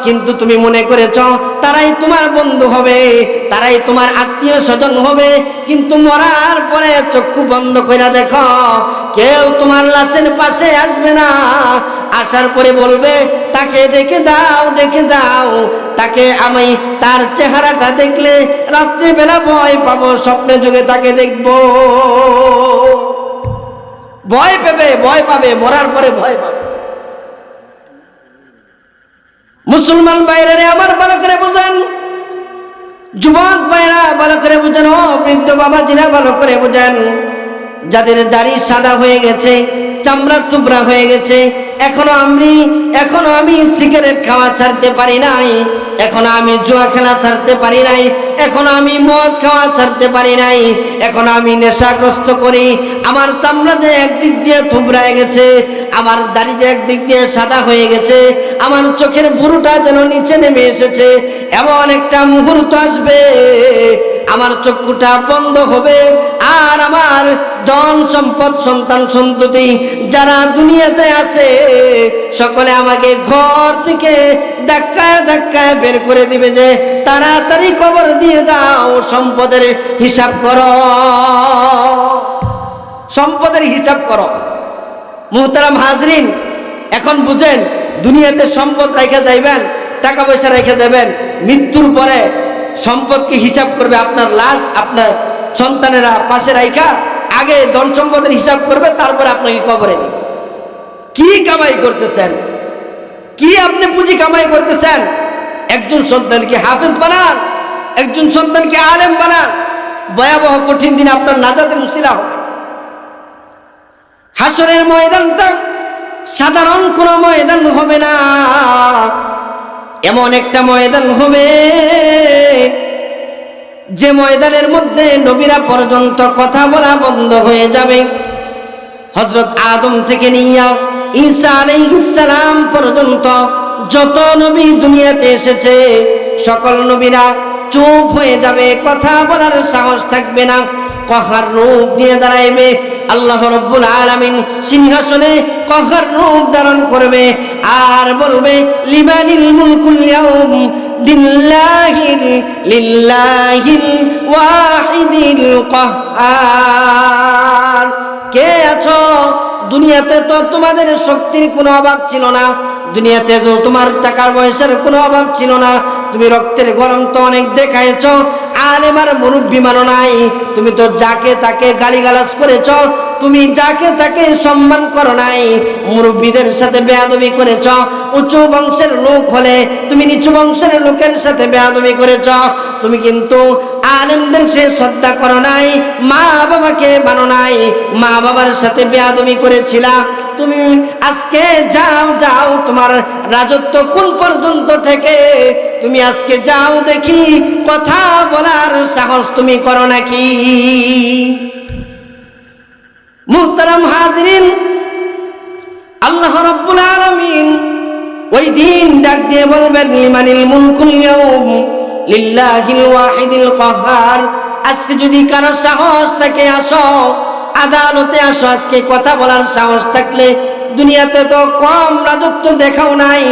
কিন্তু তুমি মনে করেছ তারাই তোমার বন্ধু হবে, তারাই তোমার আত্মীয় স্বজন হবে। কিন্তু মরার পরে চক্ষু বন্ধ করে দেখো, কেউ তোমার লাশের পাশে আসবে না। আসার পরে বলবে, তাকে ডেকে দাও, ডেকে দাও, তাকে আমি তার চেহারাটা দেখলে রাত্রিবেলা ভয় পাবো, স্বপ্নে যুগে তাকে দেখবো। ভয় পাবে, ভয় পাবে, মরার পরে ভয় পাবে। মুসলমান ভাইরা আমার ভালো করে বুঝেন, যুবক ভাইরা ভালো করে বুঝেন, ও বৃদ্ধ বাবাজিরা ভালো করে বুঝেন, যাদের দাড়ি সাদা হয়ে গেছে, চামড়া টুকরা হয়ে গেছে, এখনো আমি সিগারেট খাওয়া ছাড়তে পারি নাই, এখনো আমি জুয়া খেলা ছাড়তে পারি নাই, এখনো আমি মদ খাওয়া ছাড়তে পারি নাই, এখনো আমি নেশাগ্রস্ত করি। আমার চামড়া যে একদিক দিয়ে থুবড়ায় গেছে, আমার দাড়ি যে একদিক দিয়ে সাদা হয়ে গেছে, আমার চোখের ভুরুটা যেন নিচে নেমে এসেছে। এমন একটা মুহূর্ত আসবে আমার চক্ষুটা বন্ধ হবে, আর আমার ধন সম্পদ সন্তান সন্ততি যারা দুনিয়াতে আছে সকলে আমাকে ঘর থেকে ধাক্কায় ধাক্কায় বের করে দিবে যে তাড়াতাড়ি কবর দিয়ে দাও, সম্পদের হিসাব করো, সম্পদের হিসাব করো। মুহতারাম হাজরিন, এখন বুঝেন, দুনিয়াতে সম্পদ রেখে যাইবেন, টাকা পয়সা রেখে যাবেন, মৃত্যুর পরে সম্পদকে হিসাব করবে আপনার লাশ, আপনার সন্তানেরা পাশে রাইখা আগে ধন সম্পদের হিসাব করবে, তারপরে আপনাকে কবরে দিবে। কি কামাই করতেছেন, কি আপনি পুঁজি কামাই করতেছেন? একজন সন্তানকে হাফেজ বানান, একজন সন্তানকে আলেম বানান, ভয়াবহ কঠিন দিন আপনার নাজাতের উসিলা হবে। হাসরের ময়দানটা সাধারণ কোনো ময়দান হবে না, এমন একটা ময়দান হবে যে ময়দানের মধ্যে নবীরা পর্যন্ত কথা বলা বন্ধ হয়ে যাবে। হযরত আদম থেকে নিয়ে ঈসা আলাইহিস সালাম পর্যন্ত যত নবী দুনিয়াতে এসেছে সকল নবীরা চুপ হয়ে যাবে, কথা বলার সাহস থাকবে না। কহার রূপ নিয়ে দাঁড়াইবে, আল্লাহ রাব্বুল আলামিন সিংহাসনে কহার রূপ ধারণ করবে আর বলবে লিমানিল মুলকুল ইয়াউম লিল্লাহিল ওয়াহিদিল কাহ্হার। কে আছো? দুনিয়াতে তো তোমাদের শক্তির কোনো অভাব ছিল না, দুনিয়াতে তো তোমার টাকা পয়সার কোনো অভাব ছিল না, তুমি রক্তের গরম তো অনেক দেখাইছ, আলেম আর মুরব্বী মানো নাই, তুমি তো যাকে তাকে গালিগালাজ করেছ, তুমি যাকে তাকে সম্মান করো নাই, মুরব্বীদের সাথে বেয়াদবি করেছ, উঁচু বংশের লোক হলে তুমি নিচু বংশের লোকের সাথে বেয়াদবি করেছ, তুমি কিন্তু আলেমদের সে শ্রদ্ধা করো নাই, মা বাবাকে মানো নাই, মা বাবার সাথে বেয়াদবি করেছিলা। তুমি আজকে যাও তোমার রাজত্ব কোন পর্যন্ত থেকে, তুমি আজকে যাও দেখি কথা বলার সাহস তুমি করো নাকি? মুহতারাম হাজরিন, আল্লাহ রাব্বুল আলামিন ওই দিন ডাক দিয়ে বলবেন লিমানিল মুলকুল ইয়াউম লিল্লাহিল ওয়াহিদিল কাহ্হার। আজকে যদি কারো সাহস থাকে আসো আদালতে আসো, আজকে কথা বলার সাহস থাকলে, দুনিয়াতে তো কম রাজত্ব দেখাও নাই,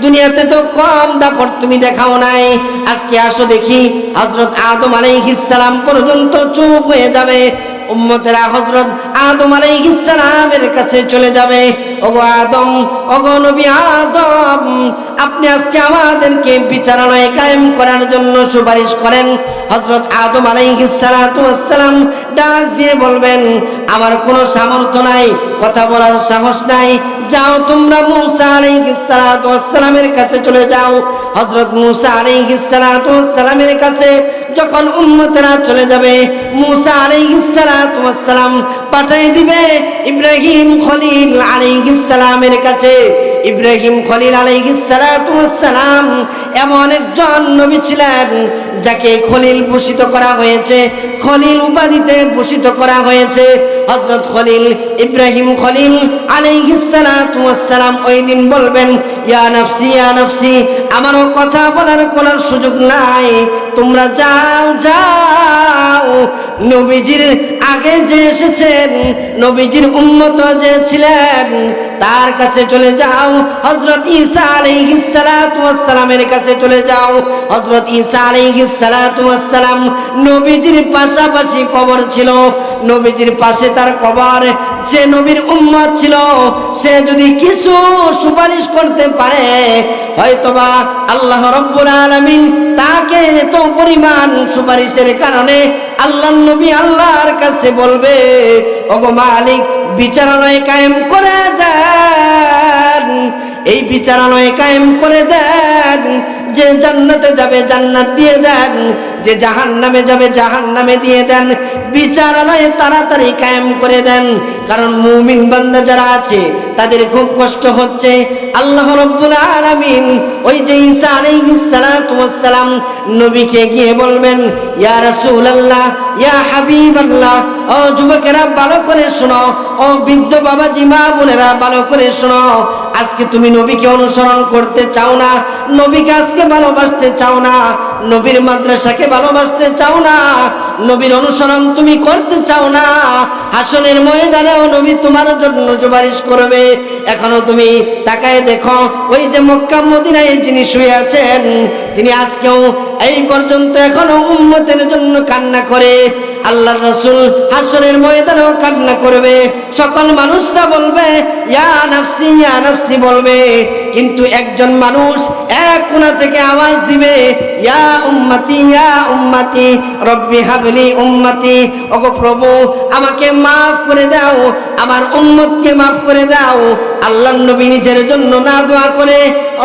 দুনিয়াতে তো কম দাপট তুমি দেখাও নাই, আজকে আসো দেখি। হযরত আদম আলাইহিস সালাম পর্যন্ত চুপ হয়ে যাবে, উম্মতেরা হযরত আদম আলাইহিস সালামের কাছে চলে যাবে। ওগো আদম, ওগো নবী আদম, আপনি আজকে আমাদেরকে বিচারালয় কায়েম করার জন্য সুপারিশ করেন। হযরত আদম আলাইহিস সালাতু ওয়াস সালাম ডাক দিয়ে বলবেন আমার কোনো সামর্থ্য নাই, কথা বলার সাহস নাই, যাও তোমরা মূসা আলাইহিস সালাতু ওয়াস সালামের কাছে চলে যাও। হযরত মূসা আলাইহিস সালাতু ওয়াস সালামের কাছে যখন উম্মতেরা চলে যাবে, মূসা আলাইহিস সালাতু ওয়াস সালাম পাঠিয়ে দিবে ইব্রাহিম খলিল আলাইহিস সালামের কাছে। ইব্রাহিম খলিল আলাইহিস সালাতু ওয়াস সালাম এমন একজন নবী ছিলেন যাকে খলিল ভূষিত করা হয়েছে, খলিল উপাধিতে ভূষিত করা হয়েছে। হযরত খলিল ইব্রাহিম খলিল আলাইহিস সালাতু ওয়াস সালাম ওই দিন বলবেন ইয়া নাফসি ইয়া নাফসি, আমারও কথা বলার কোনো সুযোগ নাই, তোমরা যাও নবীজির আগে যে এসেছেন, নবীজির উম্মত যে ছিলেন তার কাছে চলে যাও। হযরত ঈসা আলাইহিস সালাতু ওয়াস সালামের কাছে চলে যাও। হযরত ঈসা আলাইহিস সালাতু ওয়াস সালাম নবীজির পাশাপাশি কবর ছিল, নবীজির পাশে তার কবর। যে নবীর উম্মত ছিল সে যদি কিছু সুপারিশ করতে পারে, হয়তোবা আল্লাহ রাব্বুল আলামিন তাকে এত পরিমাণ সুপারিশের কারণে আল্লাহর নবী আল্লাহর কাছে বলবে ওগো মালিক, বিচারালয় কায়েম করে দেন, এই বিচারালয় কায়েম করে দেন, যে জান্নাতে যাবে জান্নাত দিয়ে দেন, যে জাহান্নামে যাবে জাহান্নামে দিয়ে দেন, বিচারালয় তাড়াতাড়ি কায়েম করে দেন। কারণ মুমিন বান্দা যারা আছে তাদের খুব কষ্ট হচ্ছে। আল্লাহ রাব্বুল আলামিন ওই যে ঈসা আলাইহিস সালাতু ওয়াস সালাম নবীকে গিয়ে বলবেন, ইয়া রাসূলুল্লাহ, ইয়া হাবিবাল্লাহ, ও যুবকেরা ভালো করে শোনো, ও বৃদ্ধ বাবাজি মা বোনেরা ভালো করে শোনো, আজকে তুমি নবীকে অনুসরণ করতে চাও না, নবীকে আজকে ভালোবাসতে চাও না, নবীর মাদ্রাসাকে ভালোবাসতে চাও না, নবীর অনুসরণ তুমি করতে চাও না, হাসনের ময়দানেও নবী তোমার জন্য সুপারিশ করবে। এখনো তুমি তাকায় দেখো, ওই যে মক্কা মদিনায় যিনি শুয়ে আছেন তিনি আজকেও এই পর্যন্ত এখনো উম্মতের জন্য কান্না করে। আল্লাহর রাসূল হাসরের ময়দানেও কান্না করবে, সকল মানুষরা বলবে ইয়া নাফসি ইয়া নাফসি বলবে, কিন্তু একজন মানুষ এক কোণা থেকে আওয়াজ দিবে, ইয়া উম্মতি রব্বি হাবলি উম্মতি, ওগো প্রভু আমাকে মাফ করে দাও, আমার উম্মতকে মাফ করে দাও। আল্লাহর নবী নিজের জন্য না দোয়া করে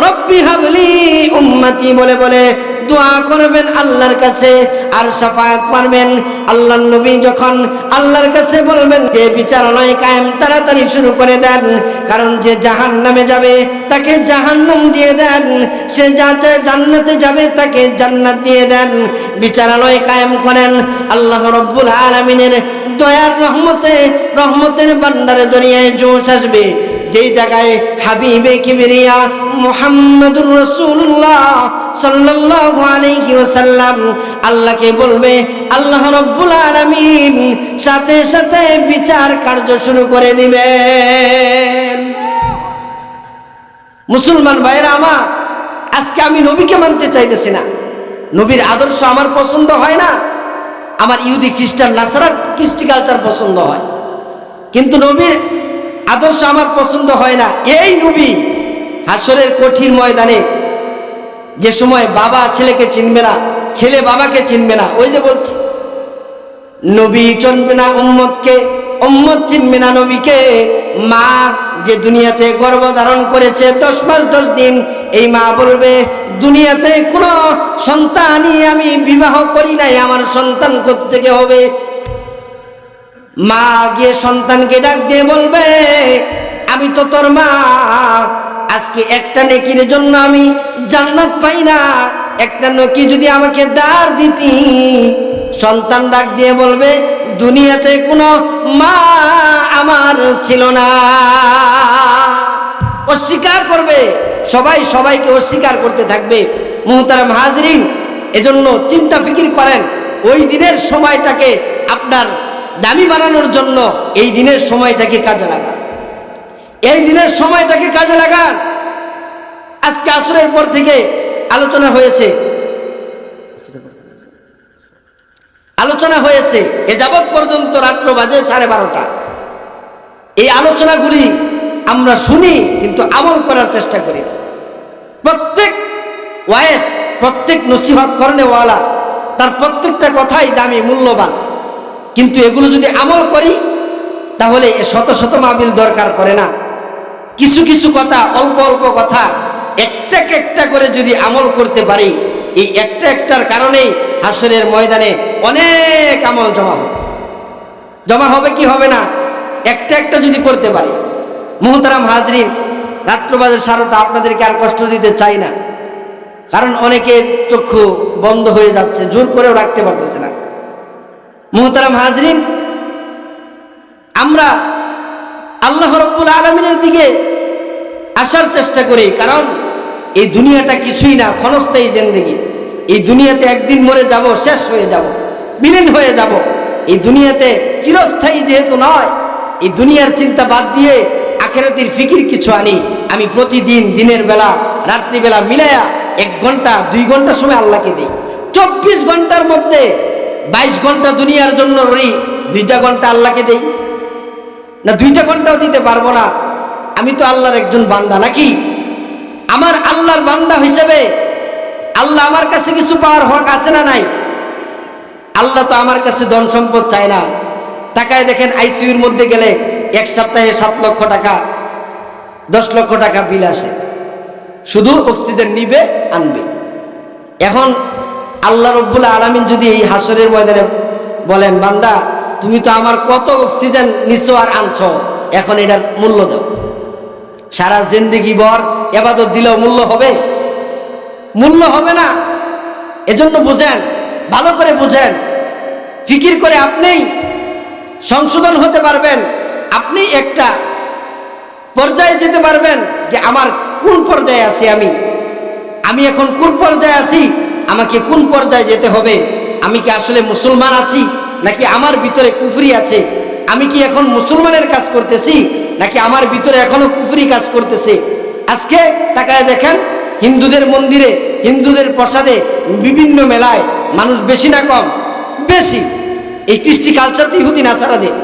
রব্বি হাবলি উম্মতি বলে বলে দোয়া করবেন আল্লাহর কাছে, আর শাফায়াত পাবেন। আল্লাহর নবী যখন আল্লাহর কাছে বলবেন যে বিচারালয় কায়েম তাড়াতাড়ি শুরু করে দেন, কারণ যে জাহান্নামে যাবে তাকে জাহান্নাম দিয়ে দেন, সে যাতে জান্নাতে যাবে তাকে জান্নাত দিয়ে দেন, বিচারালয় কায়েম করেন। আল্লাহ রাব্বুল আলামিনের দয়ার রহমতের ভান্ডারে দরিয়ায় জোশ আসবে, যেই জায়গায় হাবিবে কিবরিয়া মুহাম্মদুর রাসূলুল্লাহ সাল্লাল্লাহু আলাইহি ওয়াসাল্লাম আল্লাহকে বলবে, আল্লাহ রাব্বুল আলামিন সাথে সাথে বিচার কার্য শুরু করে দিবেন। মুসলমান ভাইরা আমার, আজকে আমি নবীকে মানতে চাইতেছি না, নবীর আদর্শ আমার পছন্দ হয় না, আমার ইহুদি খ্রিস্টান নাসারার কৃষ্টি কালচার পছন্দ হয়, কিন্তু নবীর আদর্শ আমার পছন্দ হয় না। এই নবী হাসরের কঠিন ময়দানে যে সময় বাবা ছেলেকে চিনবে না, ছেলে বাবাকে চিনবে না, ওই যে বলছে নবী চিনবে না উম্মতকে, উম্মত চিনবে না নবীকে। মা যে দুনিয়াতে গর্ভধারণ করেছে 10 মাস 10 দিন, এই মা বলবে দুনিয়াতে কোনো সন্তানই আমি বিবাহ করি নাই, আমার সন্তান কোত্থেকে হবে? মা গিয়ে সন্তানকে ডাক দিয়ে বলবে, আমি তো তোর মা, আজকে একটা নেকির জন্য আমি জান্নাত পাই না, একটা নেকি যদি আমাকে দাঁড় দিতি। সন্তান ডাক দিয়ে বলবে, দুনিয়াতে কোনো মা আমার ছিল না। অস্বীকার করবে, সবাই সবাইকে অস্বীকার করতে থাকবে। মুহতারাম হাজরিন, এজন্য চিন্তা ফিকির করেন, ওই দিনের সময়টাকে আপনার দামি বানানোর জন্য এই দিনের সময়টাকে কাজে লাগান, এই দিনের সময়টাকে কাজে লাগান। আজকে আসরের পর থেকে আলোচনা হয়েছে এ যাবৎ পর্যন্ত রাত্র বাজে 12:30। এই আলোচনাগুলি আমরা শুনি কিন্তু আমল করার চেষ্টা করি না। প্রত্যেক ওয়াইস, প্রত্যেক নসিহত করনেওয়ালা তার প্রত্যেকটা কথাই দামি, মূল্যবান, কিন্তু এগুলো যদি আমল করি তাহলে শত শত মাহফিল দরকার পড়ে না। কিছু কিছু কথা, অল্প অল্প কথা একটা করে যদি আমল করতে পারি, এই একটার কারণেই হাসরের ময়দানে অনেক আমল জমা হবে কি হবে না, একটা যদি করতে পারি। মুহতারাম হাজরিন, রাত্র বাজে 12:30, আপনাদেরকে আর কষ্ট দিতে চাই না, কারণ অনেকের চক্ষু বন্ধ হয়ে যাচ্ছে, জোর করেও রাখতে পারতেছে না। মুহতারাম হাজরিন, আমরা আল্লাহ রাব্বুল আলামিনের দিকে আসার চেষ্টা করি, কারণ এই দুনিয়াটা কিছুই না, ক্ষণস্থায়ী জিন্দেগি। এই দুনিয়াতে একদিন মরে যাব, শেষ হয়ে যাব, বিলীন হয়ে যাব। এই দুনিয়াতে চিরস্থায়ী যেহেতু নয়, এই দুনিয়ার চিন্তা বাদ দিয়ে আখিরাতের ফিকির কিছু আনি। আমি প্রতিদিন দিনের বেলা রাত্রিবেলা মিলায়া 1 ঘন্টা 2 ঘন্টা সময় আল্লাহকে দিই। 24 ঘন্টার মধ্যে 22 ঘন্টা দুনিয়ার জন্য রই, 2টা ঘন্টা আল্লাহকে দেই না? 2টা ঘন্টাও দিতে পারবো না। আমি তো আল্লাহর একজন বান্দা নাকি? আমার আল্লাহর বান্দা হিসেবে আল্লাহ আমার কাছে কিছু পাওয়ার হক আছে না নাই? আল্লাহ তো আমার কাছে ধন সম্পদ চায় না। তাকায় দেখেন, আইসিইউর মধ্যে গেলে 1 সপ্তাহে 7 লক্ষ টাকা 10 লক্ষ টাকা বিল আসে, শুধু অক্সিজেন নিবে আনবে। এখন আল্লাহ রাব্বুল আলামিন যদি এই হাসরের ময়দানে বলেন, বান্দা তুমি তো আমার কত অক্সিজেন নিছো আর আনছো, এখন এটার মূল্য দাও। সারা জিন্দেগি ভর ইবাদত দিলেও মূল্য হবে? মূল্য হবে না। এজন্য বুঝেন, ভালো করে বুঝেন, ফিকির করে আপনিই সংশোধন হতে পারবেন। আপনি একটা পর্যায়ে যেতে পারবেন যে আমার কোন পর্যায়ে আছি, আমি এখন কোন পর্যায়ে আছি, আমাকে কোন পর্যায়ে যেতে হবে। আমি কি আসলে মুসলমান আছি নাকি আমার ভিতরে কুফরি আছে? আমি কি এখন মুসলমানের কাজ করতেছি নাকি আমার ভিতরে এখনো কুফরি কাজ করতেছে? আজকে তাকায় দেখেন, হিন্দুদের মন্দিরে, হিন্দুদের প্রসাদে, বিভিন্ন মেলায় মানুষ বেশি না কম? বেশি। এই কৃষ্টি কালচার তো ইহুদি নাসারাদের।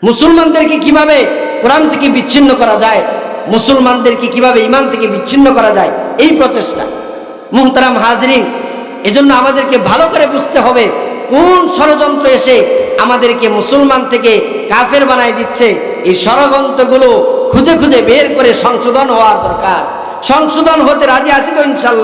মুসলমানদেরকে কিভাবে কোরআন থেকে বিচ্ছিন্ন করা যায়, মুসলমানদেরকে কিভাবে ঈমান থেকে বিচ্ছিন্ন করা যায়, এই প্রচেষ্টা। মুহতারাম হাজরিন, এজন্য আমাদেরকে ভালো করে বুঝতে হবে কোন ষড়যন্ত্র এসে আমাদেরকে মুসলমান থেকে কাফের বানায় দিচ্ছে। এই ষড়যন্ত্রগুলো খুঁজে খুঁজে বের করে সংশোধন হওয়ার দরকার। সংশোধন হতে রাজি আছি তো ইনশাল্লাহ।